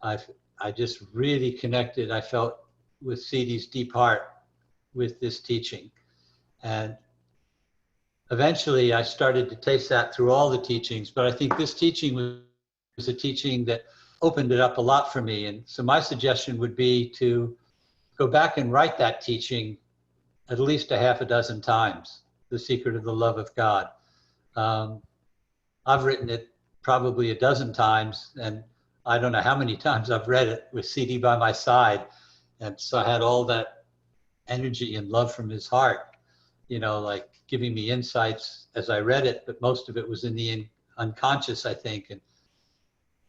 I just really connected, I felt, with Sidi's deep heart with this teaching. And eventually I started to taste that through all the teachings, but I think this teaching was a teaching that opened it up a lot for me. And so my suggestion would be to go back and write that teaching at least a half a dozen times, The Secret of the Love of God. I've written it probably a dozen times, and I don't know how many times I've read it with Sidi by my side. And so I had all that energy and love from his heart, you know, like giving me insights as I read it, but most of it was in the unconscious, I think. And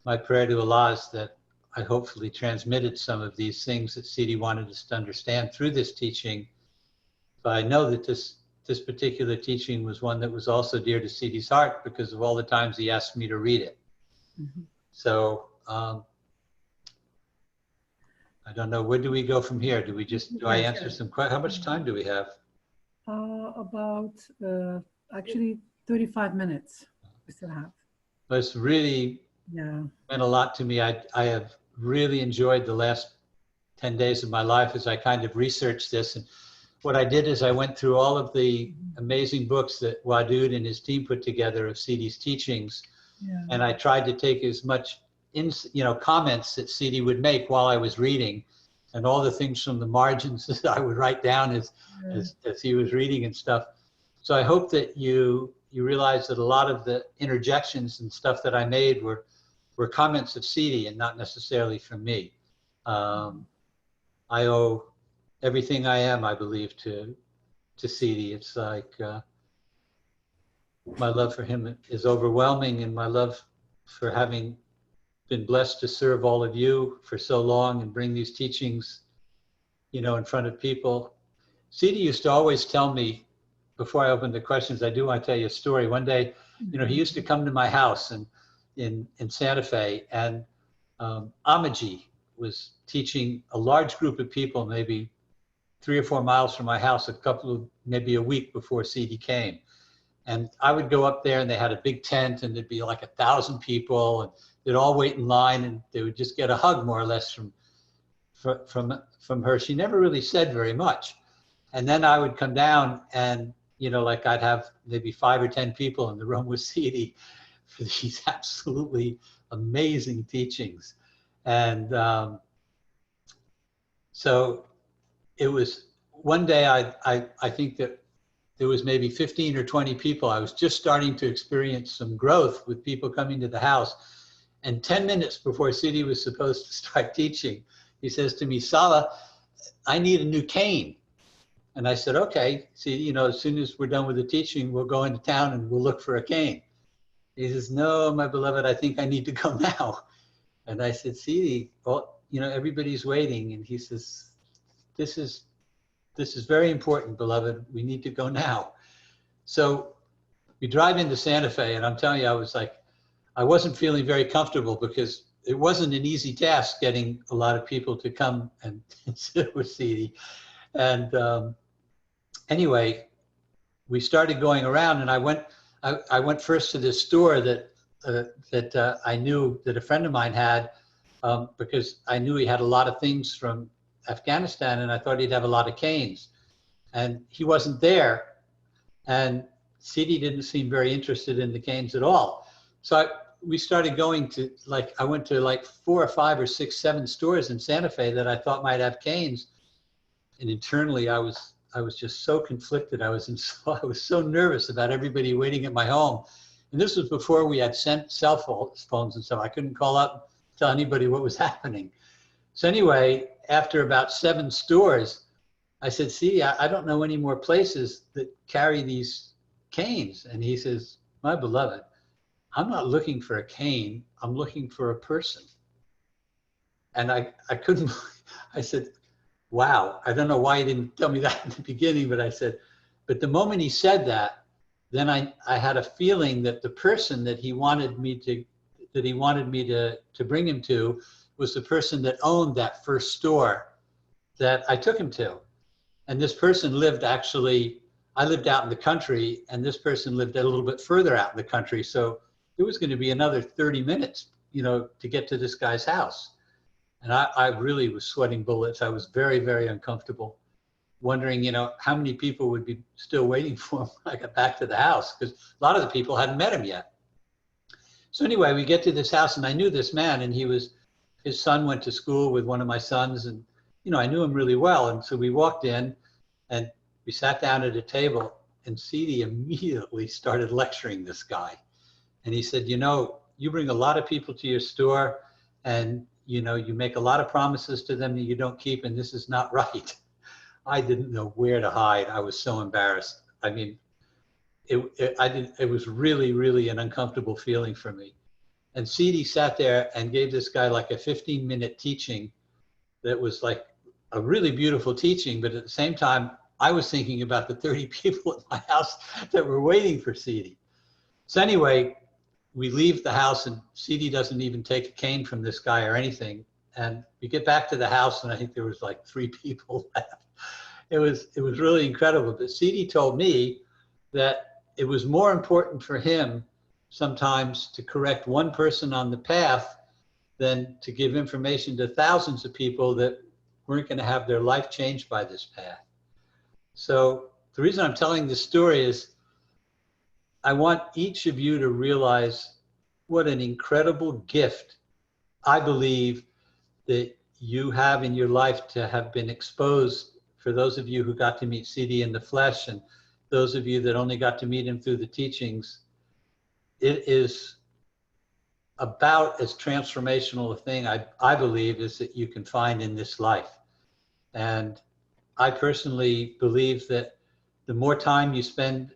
my prayer to Allah is that I hopefully transmitted some of these things that Sidi wanted us to understand through this teaching. But I know that this particular teaching was one that was also dear to Sidi's heart because of all the times he asked me to read it. Mm-hmm. So I don't know, where do we go from here? Do I answer some questions? How much time do we have? About actually 35 minutes we still have. But it's really meant a lot to me. I have really enjoyed the last 10 days of my life as I kind of researched this. And what I did is I went through all of the amazing books that Wadud and his team put together of Sidi's teachings. Yeah. And I tried to take as much comments that Sidi would make while I was reading, and all the things from the margins that I would write down as he was reading and stuff. So I hope that you realize that a lot of the interjections and stuff that I made were comments of Sidi and not necessarily from me. I owe everything I am, I believe, to Sidi. It's like my love for him is overwhelming, and my love for having been blessed to serve all of you for so long and bring these teachings, you know, in front of people. Sidi used to always tell me, before I open the questions, I do want to tell you a story. One day, you know, he used to come to my house in Santa Fe, and Amaji was teaching a large group of people, maybe 3 or 4 miles from my house, maybe a week before Sidi came. And I would go up there, and they had a big tent, and there'd be like 1,000 people, and they'd all wait in line, and they would just get a hug more or less from her. She never really said very much. And then I would come down, and you know, like I'd have maybe 5 or 10 people in the room with Sidi for these absolutely amazing teachings. And so it was one day, I think that there was maybe 15 or 20 people. I was just starting to experience some growth with people coming to the house. And 10 minutes before Sidi was supposed to start teaching, he says to me, "Salih, I need a new cane." And I said, "Okay, Sidi, you know, as soon as we're done with the teaching, we'll go into town and we'll look for a cane." He says, "No, my beloved, I think I need to go now." And I said, "Sidi, well, you know, everybody's waiting." And he says, this is very important, beloved. We need to go now." So we drive into Santa Fe, and I'm telling you, I wasn't feeling very comfortable because it wasn't an easy task getting a lot of people to come and sit with Sidi. And anyway, we started going around, and I went first to this store that I knew that a friend of mine had, because I knew he had a lot of things from Afghanistan, and I thought he'd have a lot of canes. And he wasn't there, and Sidi didn't seem very interested in the canes at all. So we started going to, I went to like 4 or 5 or 6, 7 stores in Santa Fe that I thought might have canes. And internally, I was just so conflicted. I was so nervous about everybody waiting at my home. And this was before we had cell phones and stuff. I couldn't call up, tell anybody what was happening. So anyway, after about 7 stores, I said, "See, I don't know any more places that carry these canes." And he says, "My beloved, I'm not looking for a cane. I'm looking for a person." And I couldn't, I said, "Wow, I don't know why he didn't tell me that in the beginning," but I said, but the moment he said that, then I had a feeling that the person that he wanted me to bring him to was the person that owned that first store that I took him to. And this person lived I lived out in the country, and this person lived a little bit further out in the country. So it was going to be another 30 minutes, you know, to get to this guy's house. And I really was sweating bullets. I was very, very uncomfortable. wondering, how many people would be still waiting for him when I got back to the house, because a lot of the people hadn't met him yet. So anyway, we get to this house, and I knew this man, and his son went to school with one of my sons, and I knew him really well. And so we walked in, and we sat down at a table, and Sidi immediately started lecturing this guy. And he said, you bring a lot of people to your store, and you make a lot of promises to them that you don't keep, and this is not right. I didn't know where to hide. I was so embarrassed. I mean, it was really, really an uncomfortable feeling for me. And Sidi sat there and gave this guy like a 15-minute teaching that was like a really beautiful teaching, but at the same time, I was thinking about the 30 people at my house that were waiting for Sidi. So anyway, we leave the house, and Sidi doesn't even take a cane from this guy or anything. And we get back to the house, and I think there was like 3 people left. It was really incredible. But Sidi told me that it was more important for him sometimes to correct one person on the path than to give information to thousands of people that weren't going to have their life changed by this path. So the reason I'm telling this story is I want each of you to realize what an incredible gift I believe that you have in your life to have been exposed. For those of you who got to meet Sidi in the flesh, and those of you that only got to meet him through the teachings, it is about as transformational a thing I believe is that you can find in this life. And I personally believe that the more time you spend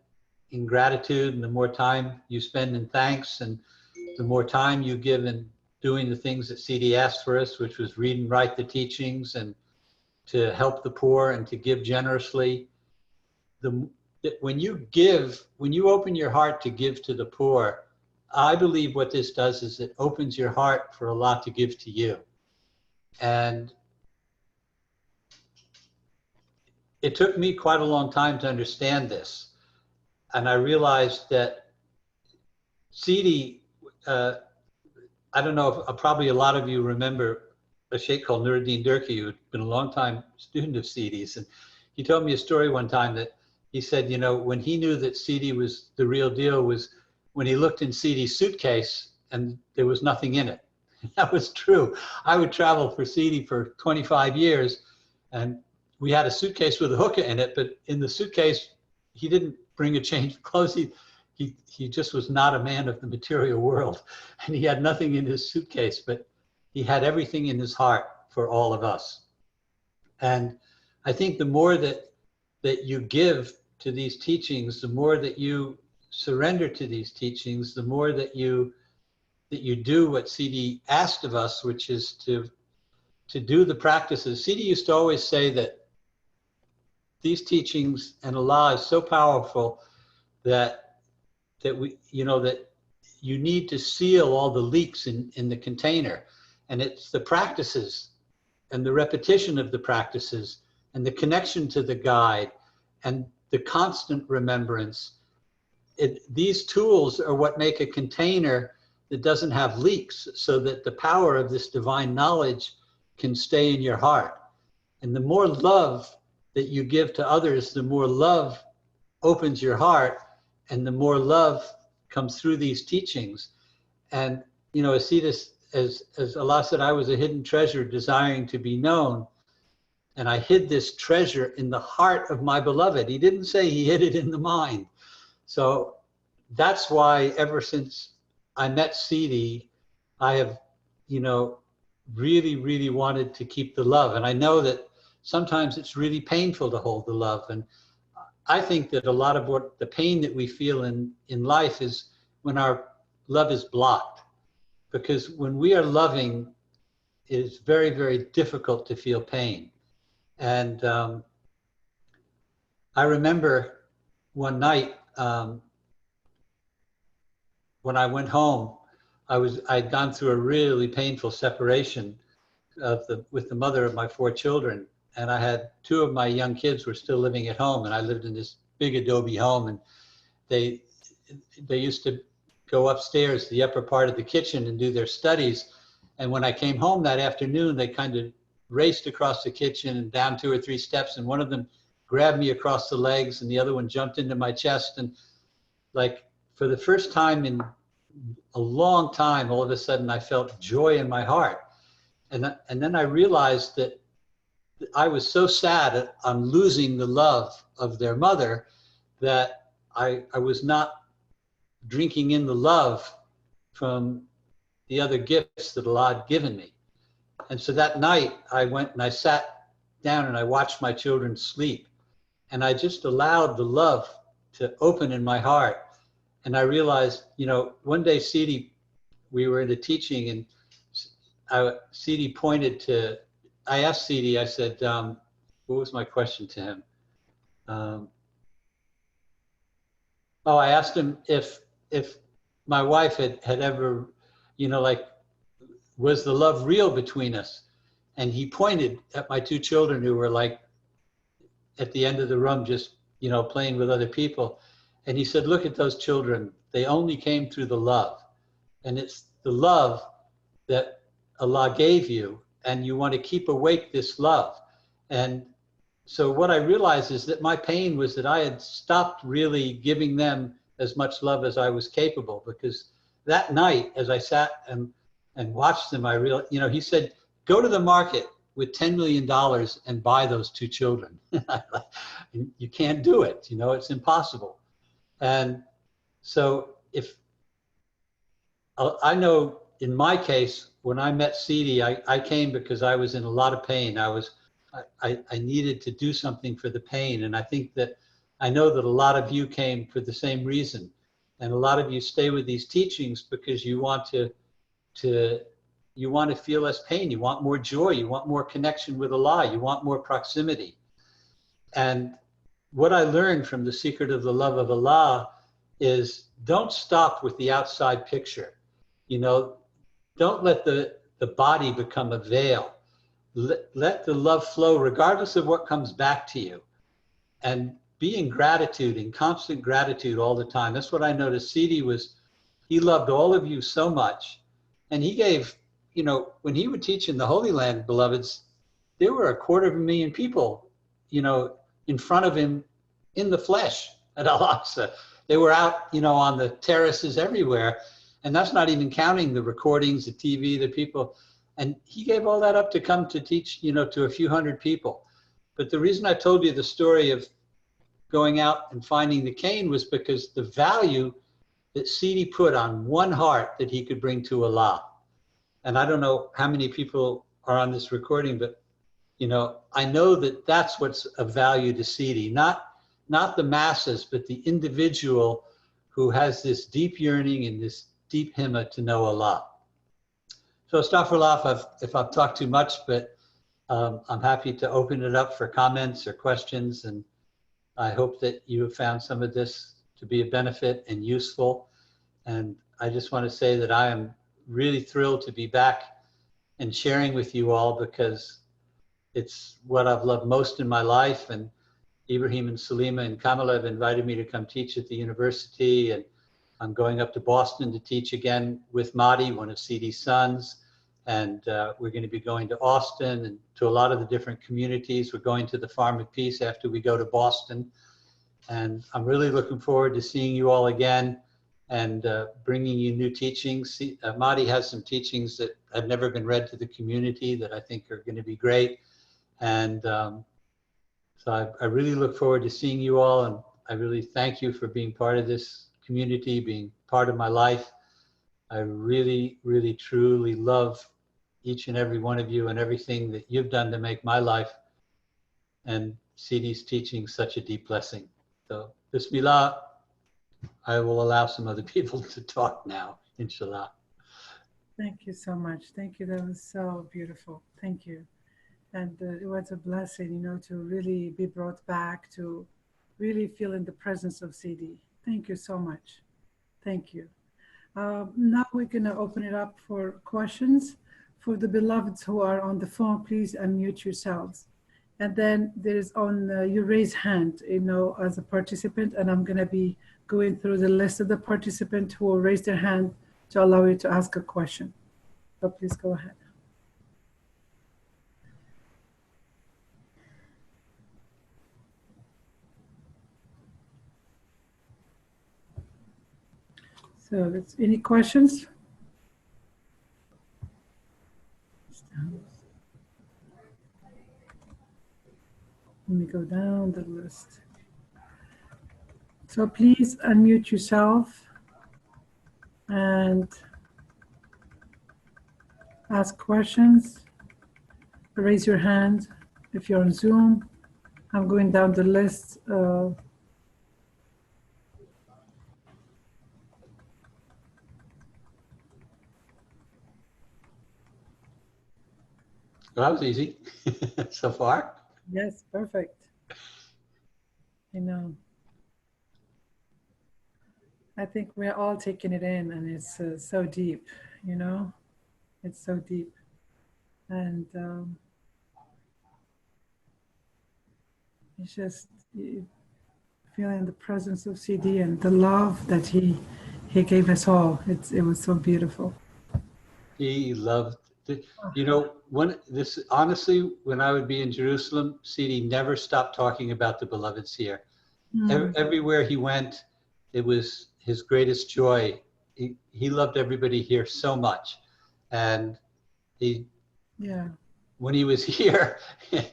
in gratitude, and the more time you spend in thanks, and the more time you give in doing the things that Sidi asked for us, which was read and write the teachings, and to help the poor, and to give generously. When you open your heart to give to the poor, I believe what this does is it opens your heart for Allah to give to you. And it took me quite a long time to understand this. And I realized that Sidi, I don't know if probably a lot of you remember a sheikh called Nuruddin Durki, who'd been a long time student of Sidi's. And he told me a story one time that he said, when he knew that Sidi was the real deal was when he looked in Sidi's suitcase and there was nothing in it. That was true. I would travel for Sidi for 25 years, and we had a suitcase with a hookah in it, but in the suitcase, he didn't bring a change of clothes. He just was not a man of the material world, and he had nothing in his suitcase, but he had everything in his heart for all of us. And I think the more that you give to these teachings, the more that you surrender to these teachings, the more that you do what Sidi asked of us, which is to do the practices. Sidi used to always say that these teachings and Allah is so powerful that we, that you need to seal all the leaks in the container. And it's the practices and the repetition of the practices and the connection to the guide and the constant remembrance. These tools are what make a container that doesn't have leaks, so that the power of this divine knowledge can stay in your heart. And the more love that you give to others, the more love opens your heart, and the more love comes through these teachings. And, as Allah said, I was a hidden treasure desiring to be known. And I hid this treasure in the heart of my beloved. He didn't say he hid it in the mind. So that's why ever since I met Sidi, I have, really, really wanted to keep the love. And I know that sometimes it's really painful to hold the love. And I think that a lot of what the pain that we feel in life is when our love is blocked. Because when we are loving, it is very, very difficult to feel pain. And I remember one night when I went home, I'd gone through a really painful separation with the mother of my 4 children. And I had 2 of my young kids were still living at home, and I lived in this big adobe home, and they used to go upstairs, the upper part of the kitchen, and do their studies. And when I came home that afternoon, they kind of raced across the kitchen and down 2 or 3 steps, and one of them grabbed me across the legs and the other one jumped into my chest. And like for the first time in a long time, all of a sudden I felt joy in my heart. And then I realized that I was so sad on losing the love of their mother that I was not drinking in the love from the other gifts that Allah had given me. And so that night I went and I sat down and I watched my children sleep. And I just allowed the love to open in my heart. And I realized, you know, one day Sidi, we were into teaching and Sidi pointed to, I asked Sidi, I said, what was my question to him? I asked him if my wife had ever, you know, like, was the love real between us? And he pointed at my two children who were like at the end of the room, just, you know, playing with other people. And he said, look at those children. They only came through the love. And it's the love that Allah gave you. And you want to keep awake this love. And so what I realized is that my pain was that I had stopped really giving them as much love as I was capable, because that night, as I sat and watched them, I realized, you know, he said, go to the market with $10 million and buy those two children. You can't do it, you know, it's impossible. And so if, I know in my case, when I met Sidi, I came because I was in a lot of pain. I needed to do something for the pain. And I think that, I know that a lot of you came for the same reason. And a lot of you stay with these teachings because you want to feel less pain. You want more joy. You want more connection with Allah. You want more proximity. And what I learned from The Secret of the Love of Allah is, don't stop with the outside picture. You know, don't let the body become a veil. Let the love flow regardless of what comes back to you. And be in gratitude, in constant gratitude all the time. That's what I noticed. Sidi was, he loved all of you so much. And he gave, you know, when he would teach in the Holy Land, beloveds, there were 250,000 people, you know, in front of him in the flesh at Al-Aqsa. They were out, you know, on the terraces everywhere. And that's not even counting the recordings, the TV, the people. And he gave all that up to come to teach, you know, to a few hundred people. But the reason I told you the story of going out and finding the cane was because the value that Sidi put on one heart that he could bring to Allah. And I don't know how many people are on this recording, but, you know, I know that that's what's of value to Sidi, not the masses, but the individual who has this deep yearning and this deep himma to know Allah. So astaghfirullah if I've talked too much, but I'm happy to open it up for comments or questions. And I hope that you have found some of this to be a benefit and useful. And I just want to say that I am really thrilled to be back and sharing with you all, because it's what I've loved most in my life. And Ibrahim and Salima and Kamala have invited me to come teach at the university. And I'm going up to Boston to teach again with Mahdi, one of Sidi's sons. And we're going to be going to Austin and to a lot of the different communities. We're going to the Farm of Peace after we go to Boston. And I'm really looking forward to seeing you all again and bringing you new teachings. Mahdi has some teachings that have never been read to the community that I think are going to be great. And so I really look forward to seeing you all. And I really thank you for being part of this community, being part of my life. I really, really, truly love each and every one of you and everything that you've done to make my life and Sidi's teaching such a deep blessing. So, Bismillah, I will allow some other people to talk now, inshallah. Thank you so much. Thank you. That was so beautiful. Thank you. And it was a blessing, you know, to really be brought back, to really feel in the presence of Sidi. Thank you so much. Thank you. Now we're going to open it up for questions. For the beloveds who are on the phone, please unmute yourselves. And then there's on your raise hand, you know, as a participant, and I'm going to be going through the list of the participants who will raise their hand to allow you to ask a question. So please go ahead. So any questions? Let me go down the list. So please unmute yourself and ask questions. Raise your hand if you're on Zoom. I'm going down the list. Well, that was easy so far. Yes, perfect. I know. I think we're all taking it in, and it's so deep, you know? It's so deep. And it's just feeling the presence of Sidi and the love that he gave us all. It was so beautiful. He loved, you know, honestly, when I would be in Jerusalem, Sidi never stopped talking about the beloveds here. Everywhere he went, it was his greatest joy. He loved everybody here so much. And when he was here, he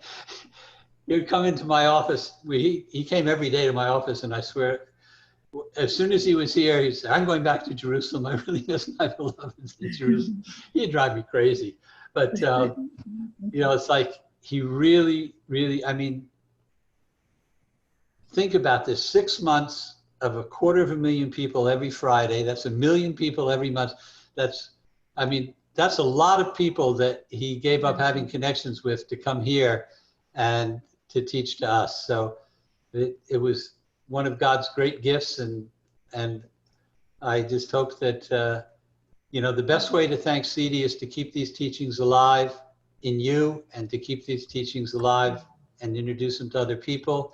would come into my office. He came every day to my office, and I swear, as soon as he was here, he said, "I'm going back to Jerusalem. I really miss my beloveds in Jerusalem." He'd drive me crazy. But, you know, it's like he really, really, I mean, think about this, 6 months of 250,000 people every Friday. That's 1 million people every month. I mean, that's a lot of people that he gave up having connections with to come here and to teach to us. So it was one of God's great gifts, and I just hope that you know, the best way to thank Sidi is to keep these teachings alive in you, and to keep these teachings alive and introduce them to other people.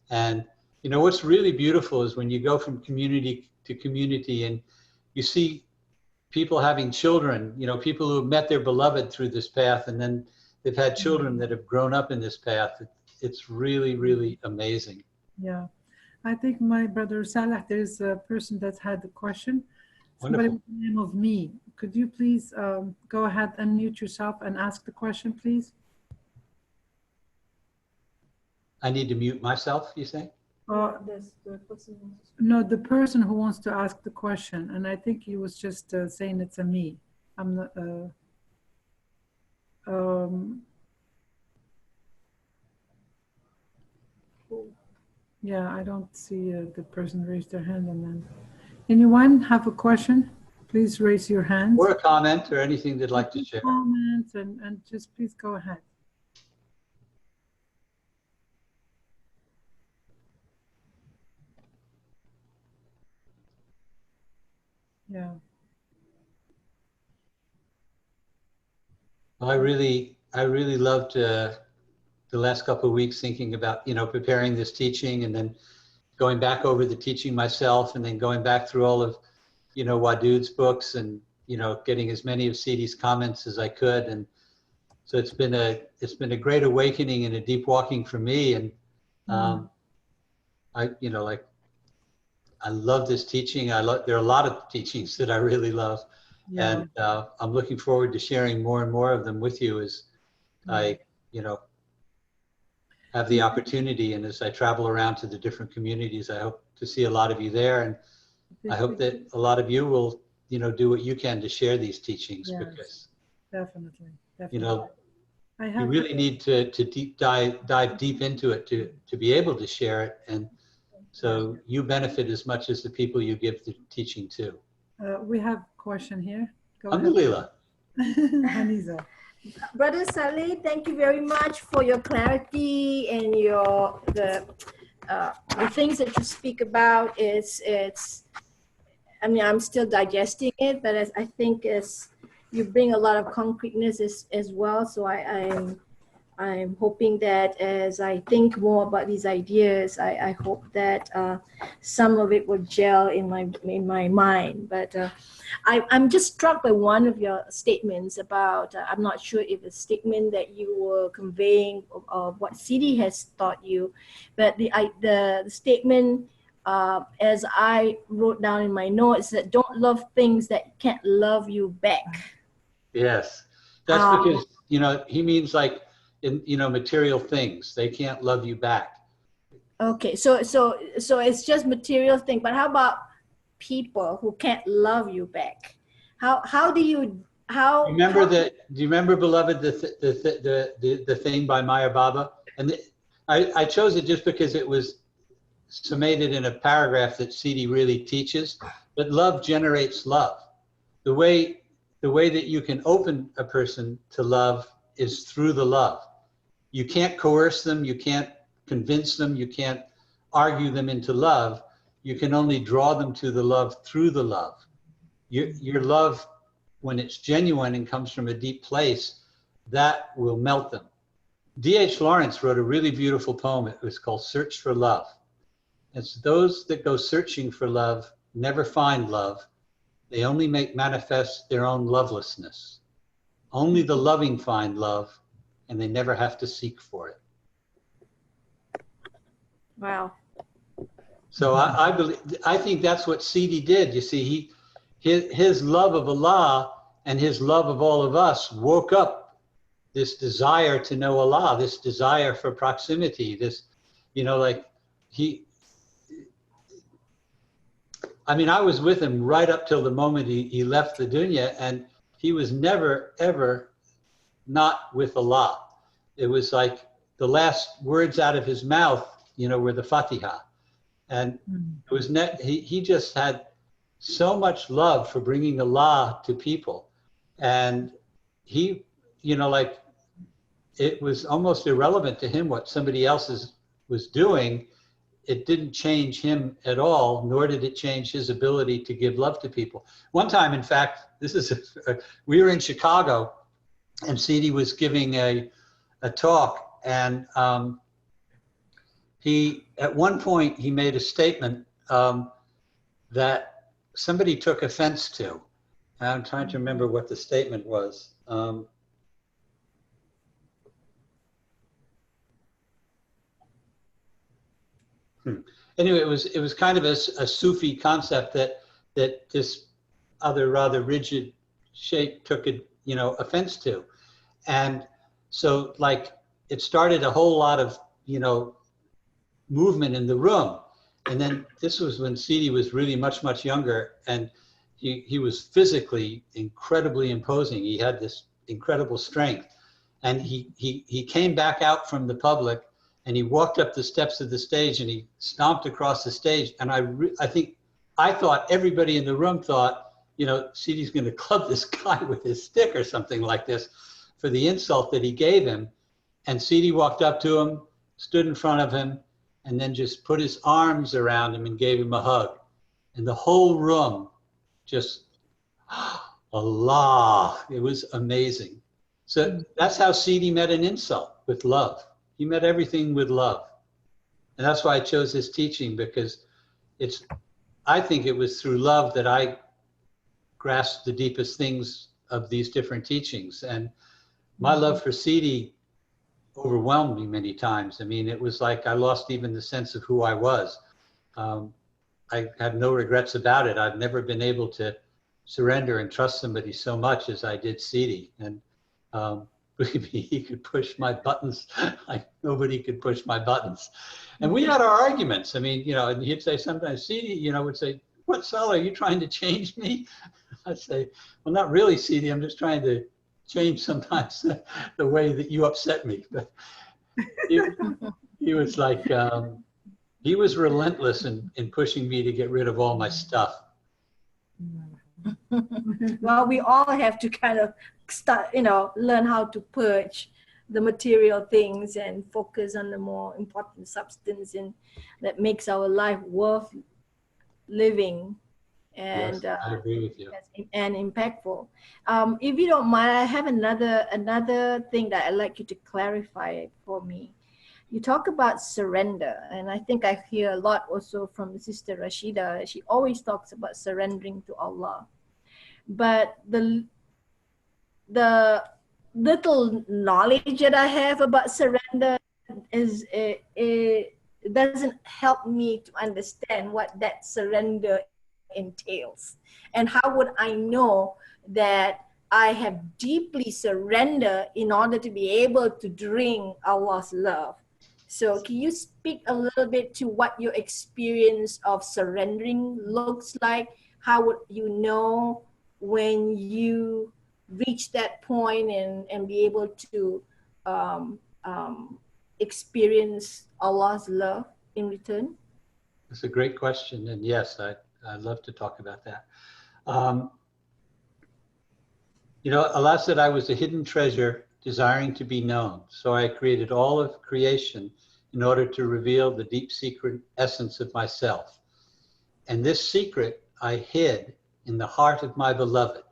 And you know, what's really beautiful is when you go from community to community and you see people having children, you know, people who have met their beloved through this path, and then they've had children that have grown up in this path. It's really, really amazing. Yeah. I think my brother Salih, there's a person that had a question. Somebody with the name of me. Could you please go ahead and unmute yourself and ask the question, please? I need to mute myself, you say? No, the person who wants to ask the question, and I think he was just saying it's a me. I'm not. Yeah, I don't see the person raise their hand, and then anyone have a question? Please raise your hand. Or a comment or anything they'd like to share. Comments and just please go ahead. Yeah. I really loved the last couple of weeks thinking about, you know, preparing this teaching, and then going back over the teaching myself, and then going back through all of, you know, Wadud's books, and, you know, getting as many of Sidi's comments as I could. And so it's been a great awakening and a deep walking for me. And you know, like, I love this teaching. There are a lot of teachings that I really love. Yeah. And I'm looking forward to sharing more and more of them with you as I, you know, have the opportunity, and as I travel around to the different communities. I hope to see a lot of you there, and I hope that a lot of you will, you know, do what you can to share these teachings. Yes, because definitely. You know, you really need to dive deep into it to be able to share it, and so you benefit as much as the people you give the teaching to. We have a question here. Go ahead. Haniza. Brother Salih, thank you very much for your clarity and the things that you speak about. I mean, I'm still digesting it, but I think you bring a lot of concreteness as well. So I'm hoping that as I think more about these ideas, I hope that some of it will gel in my mind. But I'm just struck by one of your statements about, I'm not sure if a statement that you were conveying of what Sidi has taught you, but the statement as I wrote down in my notes, that don't love things that can't love you back. Yes. That's because, you know, he means like, in, you know, material things. They can't love you back. Okay, so it's just material thing, but how about people who can't love you back? How do you Remember that? Do you remember, beloved, the thing by Meyer Baba? And I chose it just because it was summated in a paragraph that Sidi really teaches. But love generates love. The way that you can open a person to love is through the love. You can't coerce them. You can't convince them. You can't argue them into love. You can only draw them to the love through the love. Your love, when it's genuine and comes from a deep place, that will melt them. D.H. Lawrence wrote a really beautiful poem. It was called Search for Love. It's those that go searching for love never find love. They only make manifest their own lovelessness. Only the loving find love, and they never have to seek for it. Wow. So I think that's what Sidi did. You see, his love of Allah and his love of all of us woke up this desire to know Allah, this desire for proximity, this, you know, like I was with him right up till the moment he left the dunya, and he was never, ever not with Allah. It was like the last words out of his mouth, you know, were the Fatiha. And it was he just had so much love for bringing Allah to people. And he, you know, like it was almost irrelevant to him what somebody else was doing. It didn't change him at all, nor did it change his ability to give love to people. One time, in fact, we were in Chicago, and Sidi was giving a talk, and at one point he made a statement that somebody took offense to. And I'm trying to remember what the statement was. Anyway, it was kind of a Sufi concept that this other rather rigid sheikh took offense to, and so like it started a whole lot of movement in the room. And then this was when Sidi was really much younger, and he was physically incredibly imposing. He had this incredible strength, and he came back out from the public, and he walked up the steps of the stage, and he stomped across the stage. And I thought everybody in the room thought, Sidi's going to club this guy with his stick or something like this for the insult that he gave him. And Sidi walked up to him, stood in front of him, and then just put his arms around him and gave him a hug. And the whole room just, Allah, it was amazing. So that's how Sidi met an insult, with love. He met everything with love. And that's why I chose his teaching, because I think it was through love that I grasped the deepest things of these different teachings. And my love for Sidi overwhelmed me many times. I mean, it was like I lost even the sense of who I was. I have no regrets about it. I've never been able to surrender and trust somebody so much as I did Sidi. And believe me, he could push my buttons like nobody could push my buttons. And we had our arguments. I mean, and he'd say sometimes, Sidi, would say, "What, Salih, are you trying to change me?" I'd say, "Well, not really, Sidi. I'm just trying to change sometimes the way that you upset me." But he was like, he was relentless in pushing me to get rid of all my stuff. Well, we all have to kind of start, learn how to purge the material things and focus on the more important substance that makes our life worth living. And yes, I agree with you. And impactful. If you don't mind, I have another thing that I'd like you to clarify for me. You talk about surrender, and I think I hear a lot also from Sister Rashida. She always talks about surrendering to Allah. But the little knowledge that I have about surrender is it doesn't help me to understand what that surrender entails. And how would I know that I have deeply surrendered in order to be able to drink Allah's love? So can you speak a little bit to what your experience of surrendering looks like? How would you know when you reach that point and be able to um, experience Allah's love in return? That's a great question. And yes, I'd love to talk about that. You know, Allah said I was a hidden treasure desiring to be known. So I created all of creation in order to reveal the deep secret essence of myself. And this secret I hid in the heart of my beloved,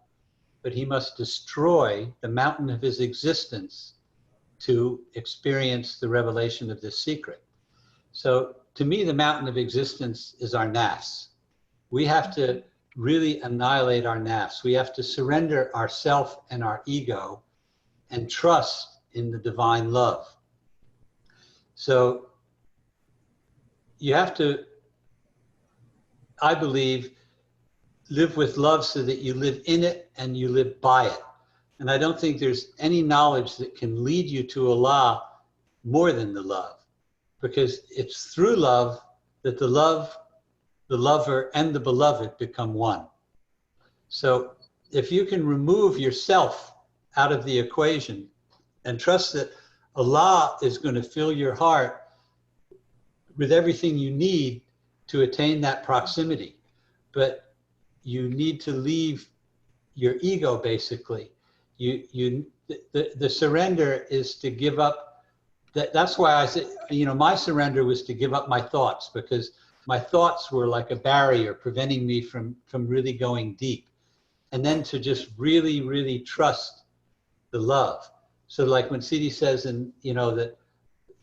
but he must destroy the mountain of his existence to experience the revelation of this secret. So to me, the mountain of existence is our nafs. We have to really annihilate our nafs. We have to surrender ourself and our ego and trust in the divine love. So you have to, I believe, live with love so that you live in it and you live by it. And I don't think there's any knowledge that can lead you to Allah more than the love, because it's through love that the lover, and the beloved become one. So if you can remove yourself out of the equation and trust that Allah is going to fill your heart with everything you need to attain that proximity, but you need to leave your ego, basically. The surrender is to give up. That's why I said, you know, my surrender was to give up my thoughts, because my thoughts were like a barrier preventing me from really going deep. And then to just really, really trust the love. So like when Sidi says, and you know, that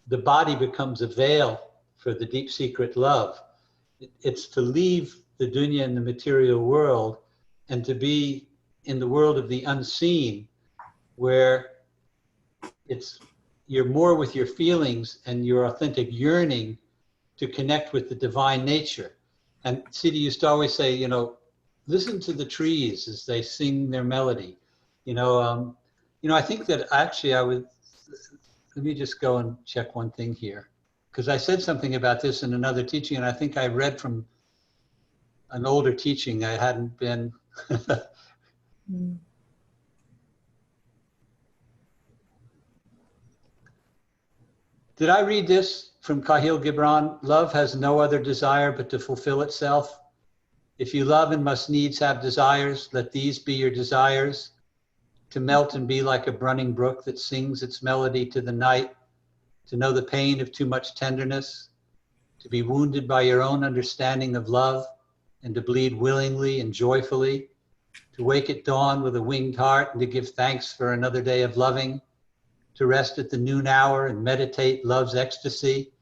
the body becomes a veil for the deep secret love, it's to leave the dunya and the material world and to be in the world of the unseen, where you're more with your feelings and your authentic yearning to connect with the divine nature. And Sidi used to always say, you know, listen to the trees as they sing their melody. You know, I think that actually let me just go and check one thing here, because I said something about this in another teaching, and I think I read from an older teaching. I hadn't been. Did I read this from Kahil Gibran? Love has no other desire but to fulfill itself. If you love and must needs have desires, let these be your desires: to melt and be like a running brook that sings its melody to the night, to know the pain of too much tenderness, to be wounded by your own understanding of love, and to bleed willingly and joyfully, to wake at dawn with a winged heart and to give thanks for another day of loving, to rest at the noon hour and meditate love's ecstasy,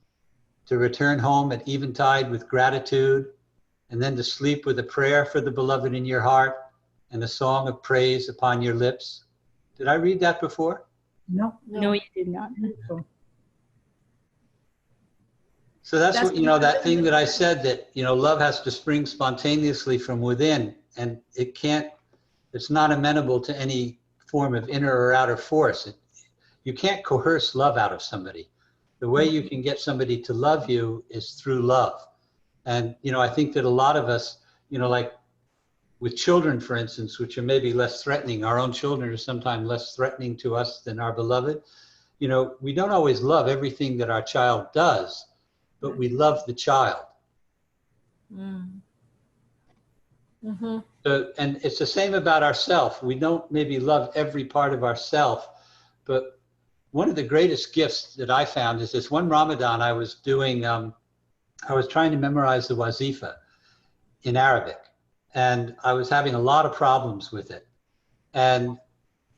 to return home at eventide with gratitude, and then to sleep with a prayer for the beloved in your heart and a song of praise upon your lips. Did I read that before? No. No, you did not. So that's what, you know, that thing that I said, that, you know, love has to spring spontaneously from within, and it's not amenable to any form of inner or outer force. You can't coerce love out of somebody. The way you can get somebody to love you is through love. And, you know, I think that a lot of us, you know, like with children, for instance, which are maybe less threatening, our own children are sometimes less threatening to us than our beloved. You know, we don't always love everything that our child does, but we love the child. So, and it's the same about ourself. We don't maybe love every part of ourself, but one of the greatest gifts that I found is this one Ramadan I was doing, I was trying to memorize the wazifa in Arabic, and I was having a lot of problems with it. And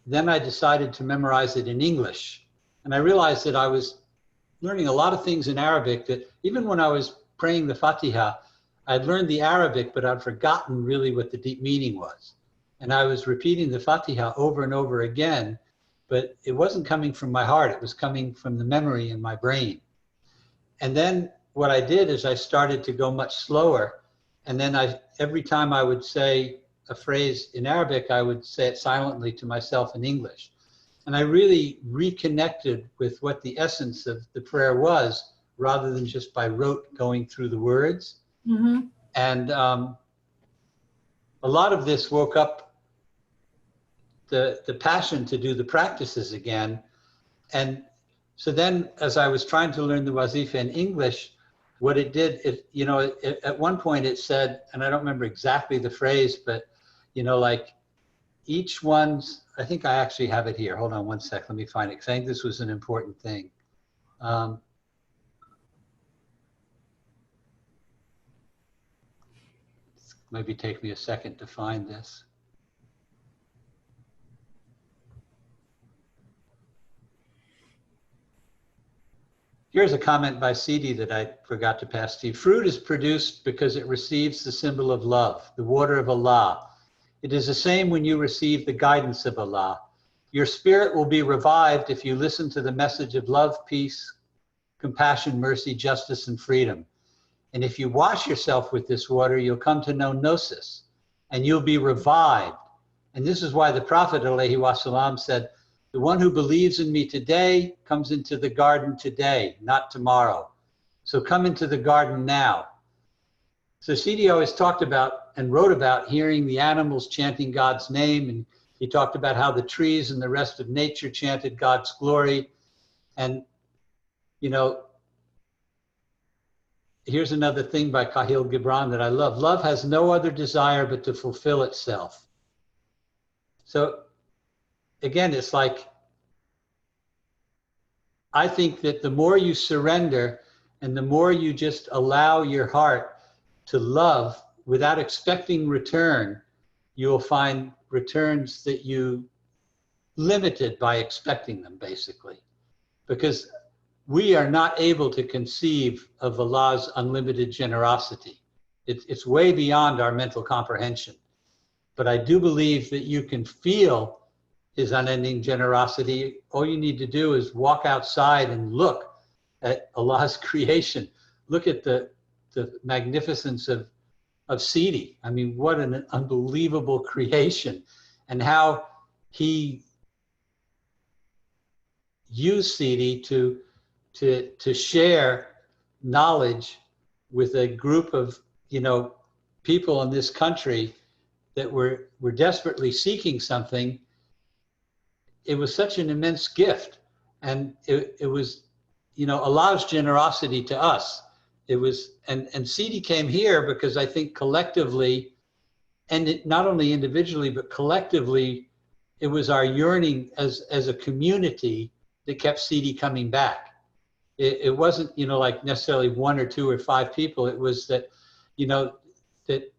then I decided to memorize it in English. And I realized that I was learning a lot of things in Arabic that even when I was praying the Fatiha, I'd learned the Arabic, but I'd forgotten really what the deep meaning was. And I was repeating the Fatiha over and over again, but it wasn't coming from my heart. It was coming from the memory in my brain. And then what I did is I started to go much slower. And then every time I would say a phrase in Arabic, I would say it silently to myself in English. And I really reconnected with what the essence of the prayer was, rather than just by rote going through the words. Mm-hmm. And a lot of this woke up the passion to do the practices again. And so then, as I was trying to learn the wazifa in English, what it did, at one point it said, and I don't remember exactly the phrase, but, like each one's, I think I actually have it here. Hold on one sec, let me find it, because I think this was an important thing. Maybe take me a second to find this. Here's a comment by Sidi that I forgot to pass to you. Fruit is produced because it receives the symbol of love, the water of Allah. It is the same when you receive the guidance of Allah. Your spirit will be revived if you listen to the message of love, peace, compassion, mercy, justice, and freedom. And if you wash yourself with this water, you'll come to know gnosis, and you'll be revived. And this is why the Prophet ﷺ said, the one who believes in me today comes into the garden today, not tomorrow. So come into the garden now. So Sidi always talked about and wrote about hearing the animals chanting God's name. And he talked about how the trees and the rest of nature chanted God's glory. And, here's another thing by Khalil Gibran that I love. Love has no other desire but to fulfill itself. So again, it's like, I think that the more you surrender and the more you just allow your heart to love without expecting return, you will find returns that you limited by expecting them, basically. Because we are not able to conceive of Allah's unlimited generosity. It's way beyond our mental comprehension. But I do believe that you can feel His unending generosity. All you need to do is walk outside and look at Allah's creation. Look at the magnificence of Sidi. I mean, what an unbelievable creation, and how He used Sidi to share knowledge with a group of people in this country that were desperately seeking something. It was such an immense gift, and it was Allah's generosity to us. It was, and Sidi came here because I think collectively, and not only individually but collectively, it was our yearning as a community that kept Sidi coming back. It wasn't like necessarily one or two or five people. It was that that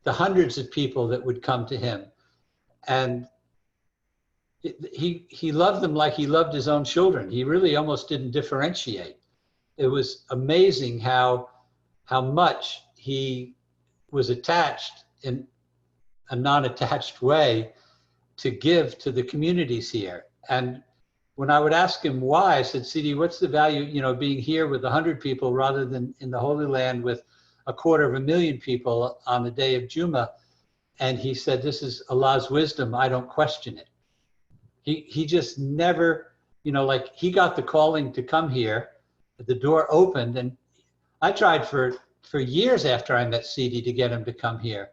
the hundreds of people that would come to him, and he loved them like he loved his own children. He really almost didn't differentiate. It was amazing how much he was attached in a non-attached way to give to the communities here. And when I would ask him why, I said, Sidi, what's the value, being here with 100 people rather than in the Holy Land with 250,000 people on the day of Jummah? And he said, this is Allah's wisdom. I don't question it. He just never, like he got the calling to come here. The door opened, and I tried for years after I met Sidi to get him to come here.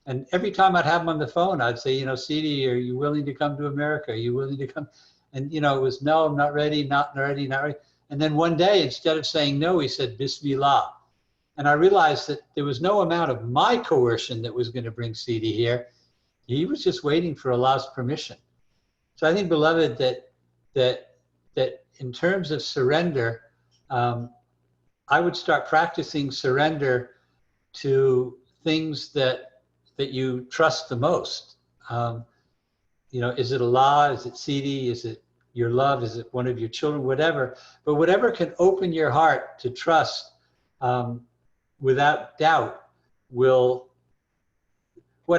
And every time I'd have him on the phone, I'd say, Sidi, are you willing to come to America? Are you willing to come? And, it was, no, I'm not ready, not ready, not ready. And then one day, instead of saying no, he said, Bismillah. And I realized that there was no amount of my coercion that was going to bring Sidi here. He was just waiting for Allah's permission. So I think, beloved, that in terms of surrender, I would start practicing surrender to things that you trust the most. Is it Allah? Is it Sidi? Is it your love? Is it one of your children? Whatever. But whatever can open your heart to trust without doubt what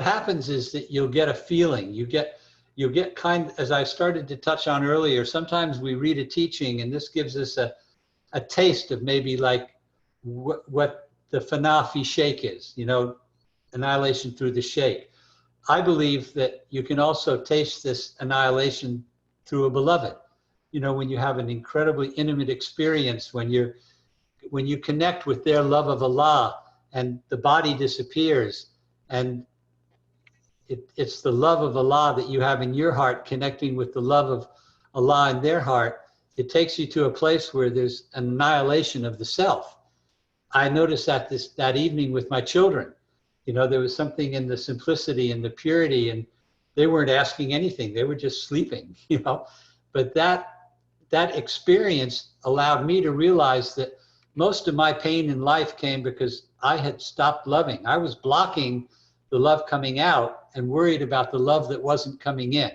happens is that you'll get a feeling. You'll get as I started to touch on earlier, sometimes we read a teaching and this gives us a taste of maybe like what the fana fi shake is, you know, annihilation through the shake. I believe that you can also taste this annihilation through a beloved. You know, when you have an incredibly intimate experience, when you connect with their love of Allah and the body disappears, and it's the love of Allah that you have in your heart connecting with the love of Allah in their heart, it takes you to a place where there's an annihilation of the self. I noticed that evening with my children. You know, there was something in the simplicity and the purity, and they weren't asking anything. They were just sleeping, you know. But that experience allowed me to realize that most of my pain in life came because I had stopped loving. I was blocking the love coming out and worried about the love that wasn't coming in.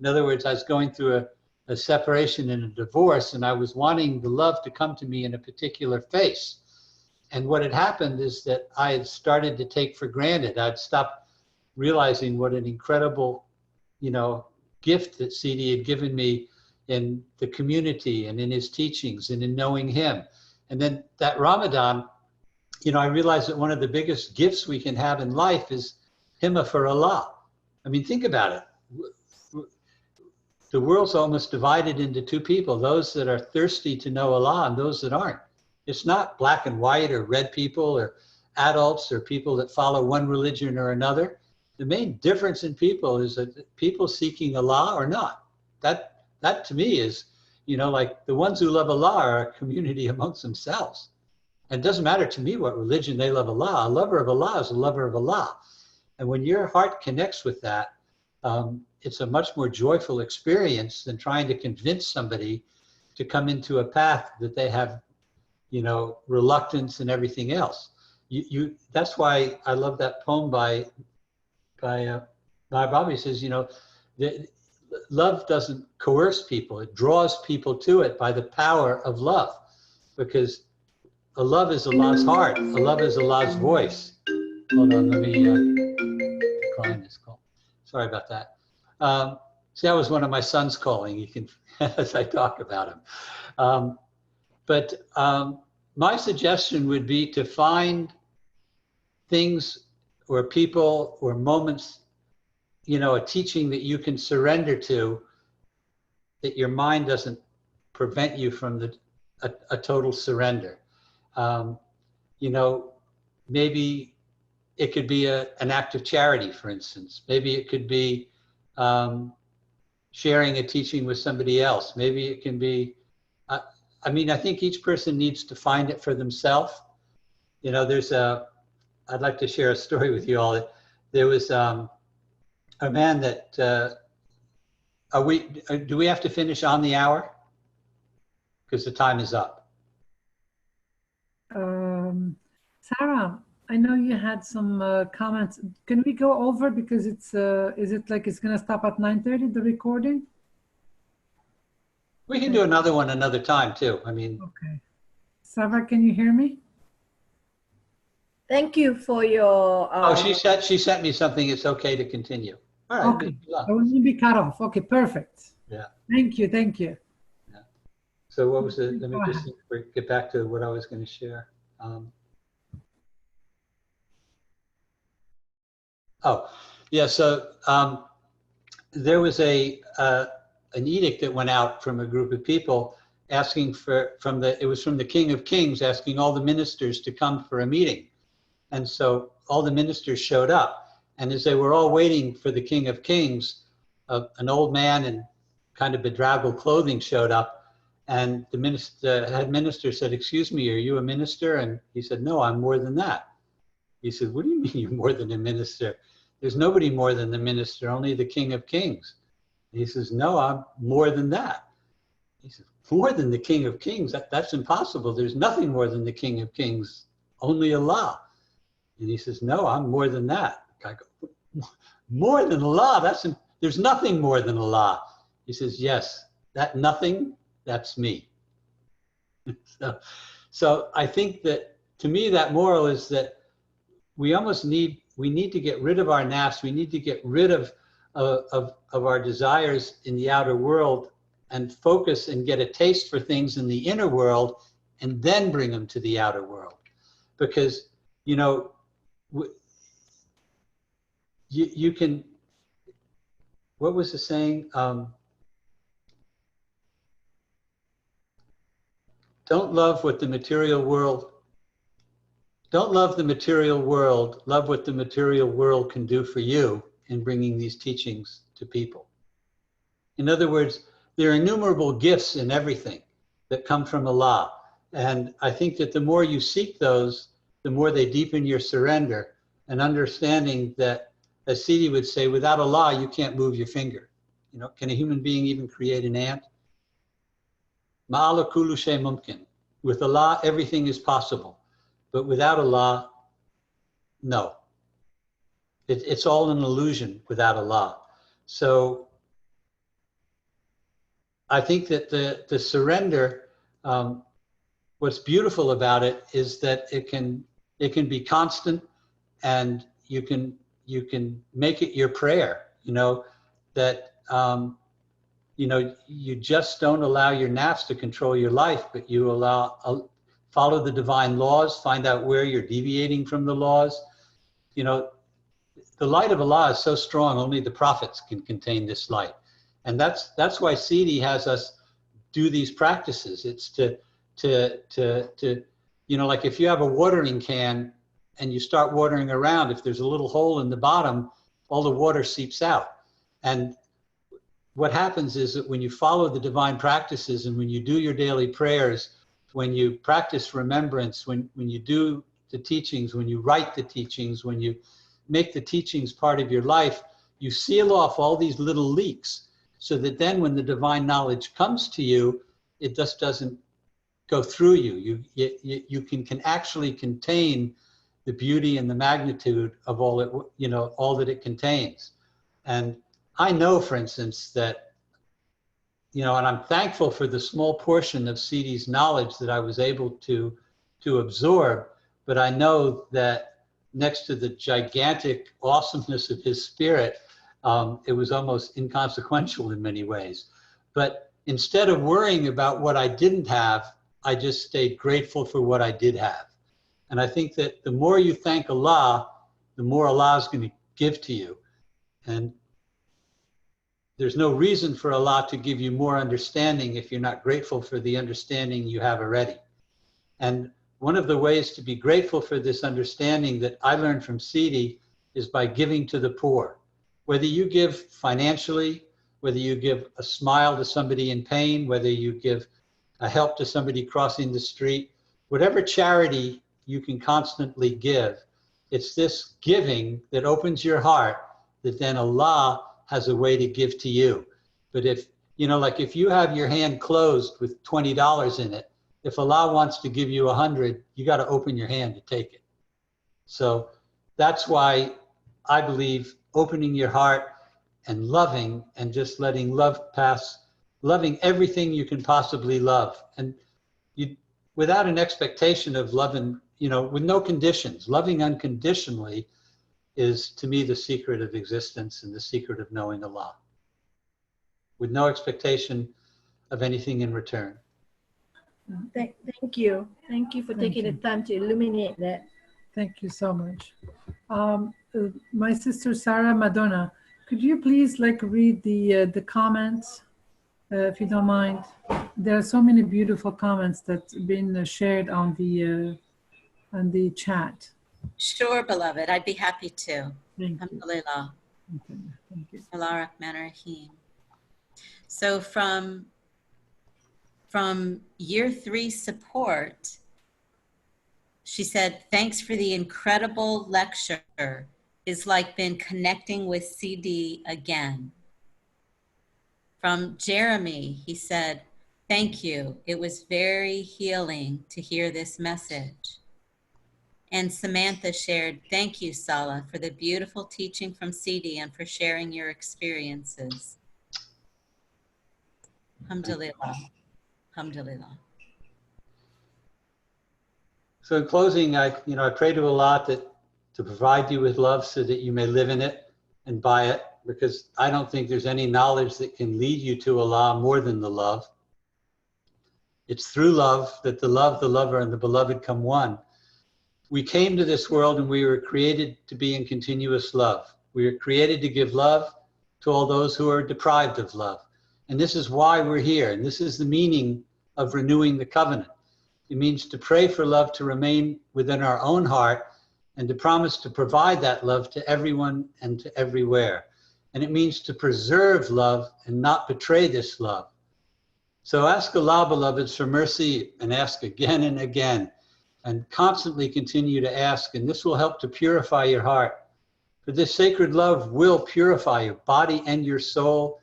In other words, I was going through a separation and a divorce, and I was wanting the love to come to me in a particular face. And what had happened is that I had started to take for granted. I'd stopped realizing what an incredible, you know, gift that Sidi had given me in the community and in his teachings and in knowing him. And then that Ramadan, you know, I realized that one of the biggest gifts we can have in life is himma for Allah. I mean, think about it. The world's almost divided into two people, those that are thirsty to know Allah and those that aren't. It's not black and white or red people or adults or people that follow one religion or another. The main difference in people is that people seeking Allah or not. That to me is, you know, like the ones who love Allah are a community amongst themselves. And it doesn't matter to me what religion they love Allah. A lover of Allah is a lover of Allah. And when your heart connects with that, it's a much more joyful experience than trying to convince somebody to come into a path that they have, you know, reluctance and everything else. That's why I love that poem by Bobby. Says, you know, love doesn't coerce people. It draws people to it by the power of love, because a love is Allah's heart. A love is Allah's voice. Hold on, let me decline this call. Sorry about that. See, that was one of my sons calling. You can, as I talk about him. But my suggestion would be to find things or people or moments, you know, a teaching that you can surrender to, that your mind doesn't prevent you from a total surrender. You know, maybe it could be an act of charity, for instance. Maybe it could be sharing a teaching with somebody else. Maybe it can be, I mean, I think each person needs to find it for themselves. You know, I'd like to share a story with you all. There was a man that, do we have to finish on the hour? Because the time is up. Sarah, I know you had some comments. Can we go over, because it's, is it like it's gonna stop at 9:30, the recording? We can do another one another time too. I mean. Okay. Sarah, can you hear me? Thank you for your. Oh, she sent me something. It's okay to continue. All right. Okay. I will not be cut off. Okay, perfect. Yeah. Thank you. Thank you. Yeah. So what was it? Let me just get back to what I was going to share. Oh, yeah. So there was an edict that went out from a group of people asking it was from the King of Kings, asking all the ministers to come for a meeting. And so all the ministers showed up. And as they were all waiting for the King of Kings, an old man in kind of bedraggled clothing showed up. And the head minister said, "Excuse me, are you a minister?" And he said, "No, I'm more than that." He said, "What do you mean you're more than a minister? There's nobody more than the minister, only the King of Kings." And he says, "No, I'm more than that." He says, "More than the King of Kings? That's impossible. There's nothing more than the King of Kings, only Allah." And he says, "No, I'm more than that." I go, "More than Allah? There's nothing more than Allah." He says, "Yes, that nothing, that's me." So I think that, to me, that moral is that we need to get rid of our nafs. We need to get rid of our desires in the outer world and focus and get a taste for things in the inner world, and then bring them to the outer world. because, you know, you can, what was the saying? Don't love what the material world, don't love the material world, love what the material world can do for you in bringing these teachings to people. In other words, there are innumerable gifts in everything that come from Allah. And I think that the more you seek those, the more they deepen your surrender and understanding that, as Sidi would say, without Allah, you can't move your finger. You know, can a human being even create an ant? Ma'ala kullu shay mumkin. With Allah, everything is possible. But without Allah, no. It's all an illusion without Allah. So I think that the surrender, what's beautiful about it is that it can be constant, and you can make it your prayer. You know that you know, you just don't allow your nafs to control your life, but you follow the divine laws, find out where you're deviating from the laws. You know, the light of Allah is so strong, only the prophets can contain this light. And that's why Sidi has us do these practices. It's to you know, like if you have a watering can and you start watering around, if there's a little hole in the bottom, all the water seeps out. And what happens is that when you follow the divine practices and when you do your daily prayers, when you practice remembrance, when you do the teachings, when you write the teachings, when you make the teachings part of your life, you seal off all these little leaks so that then when the divine knowledge comes to you, it just doesn't go through you. You can actually contain the beauty and the magnitude of all it, you know, all that it contains. And I know, for instance, that, you know, and I'm thankful for the small portion of Sidi's knowledge that I was able to absorb, but I know that next to the gigantic awesomeness of his spirit, it was almost inconsequential in many ways. But instead of worrying about what I didn't have, I just stayed grateful for what I did have. And I think that the more you thank Allah, the more Allah is going to give to you. And there's no reason for Allah to give you more understanding if you're not grateful for the understanding you have already. And one of the ways to be grateful for this understanding that I learned from Sidi is by giving to the poor. Whether you give financially, whether you give a smile to somebody in pain, whether you give a help to somebody crossing the street, whatever charity you can constantly give, it's this giving that opens your heart that then Allah has a way to give to you. But if, you know, like if you have your hand closed with $20 in it, if Allah wants to give you 100, you got to open your hand to take it. So that's why I believe opening your heart and loving and just letting love pass, loving everything you can possibly love. And you, without an expectation of loving, you know, with no conditions, loving unconditionally is to me the secret of existence and the secret of knowing Allah, with no expectation of anything in return. Thank you. Thank you for taking the time to illuminate that. Thank you so much. My sister Sarah Madonna, could you please read the comments, if you don't mind? There are so many beautiful comments that's been shared on the chat. Sure, beloved. I'd be happy to. Thank you. Alhamdulillah. Okay, thank you. Bismillah ar-Rahman ar-Rahim. So from year 3 support, she said, thanks for the incredible lecture. It's like been connecting with Sidi again. From Jeremy, he said, thank you. It was very healing to hear this message. And Samantha shared, thank you, Salih, for the beautiful teaching from Sidi and for sharing your experiences. Alhamdulillah. Alhamdulillah. So in closing, I pray to Allah to provide you with love so that you may live in it and by it, because I don't think there's any knowledge that can lead you to Allah more than the love. It's through love that the love, the lover, and the beloved come one. We came to this world and we were created to be in continuous love. We were created to give love to all those who are deprived of love. And this is why we're here. And this is the meaning of renewing the covenant. It means to pray for love to remain within our own heart and to promise to provide that love to everyone and to everywhere. And it means to preserve love and not betray this love. So ask Allah, beloveds, for mercy, and ask again and again, and constantly continue to ask, and this will help to purify your heart. For this sacred love will purify your body and your soul,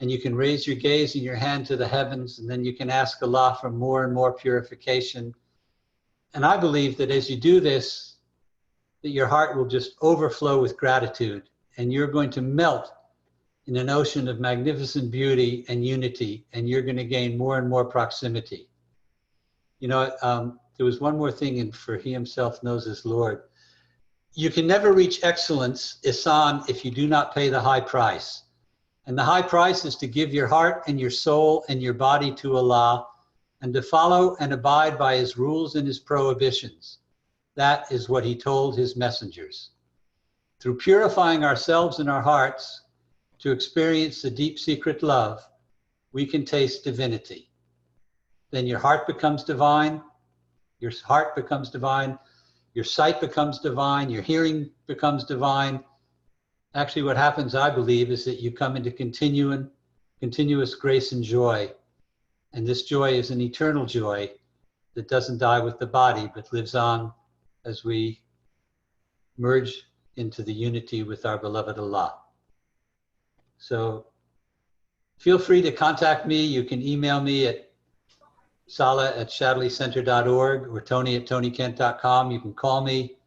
and you can raise your gaze and your hand to the heavens, and then you can ask Allah for more and more purification. And I believe that as you do this, that your heart will just overflow with gratitude, and you're going to melt in an ocean of magnificent beauty and unity, and you're going to gain more and more proximity. You know, there was one more thing, and for he himself knows his Lord. You can never reach excellence, ihsan, if you do not pay the high price. And the high price is to give your heart and your soul and your body to Allah, and to follow and abide by his rules and his prohibitions. That is what he told his messengers. Through purifying ourselves and our hearts to experience the deep secret love, we can taste divinity. Then your heart becomes divine, your sight becomes divine, your hearing becomes divine. Actually, what happens, I believe, is that you come into continuous grace and joy. And this joy is an eternal joy that doesn't die with the body, but lives on as we merge into the unity with our beloved Allah. So feel free to contact me. You can email me at salih@shadleycenter.org or tony@tonykent.com. You can call me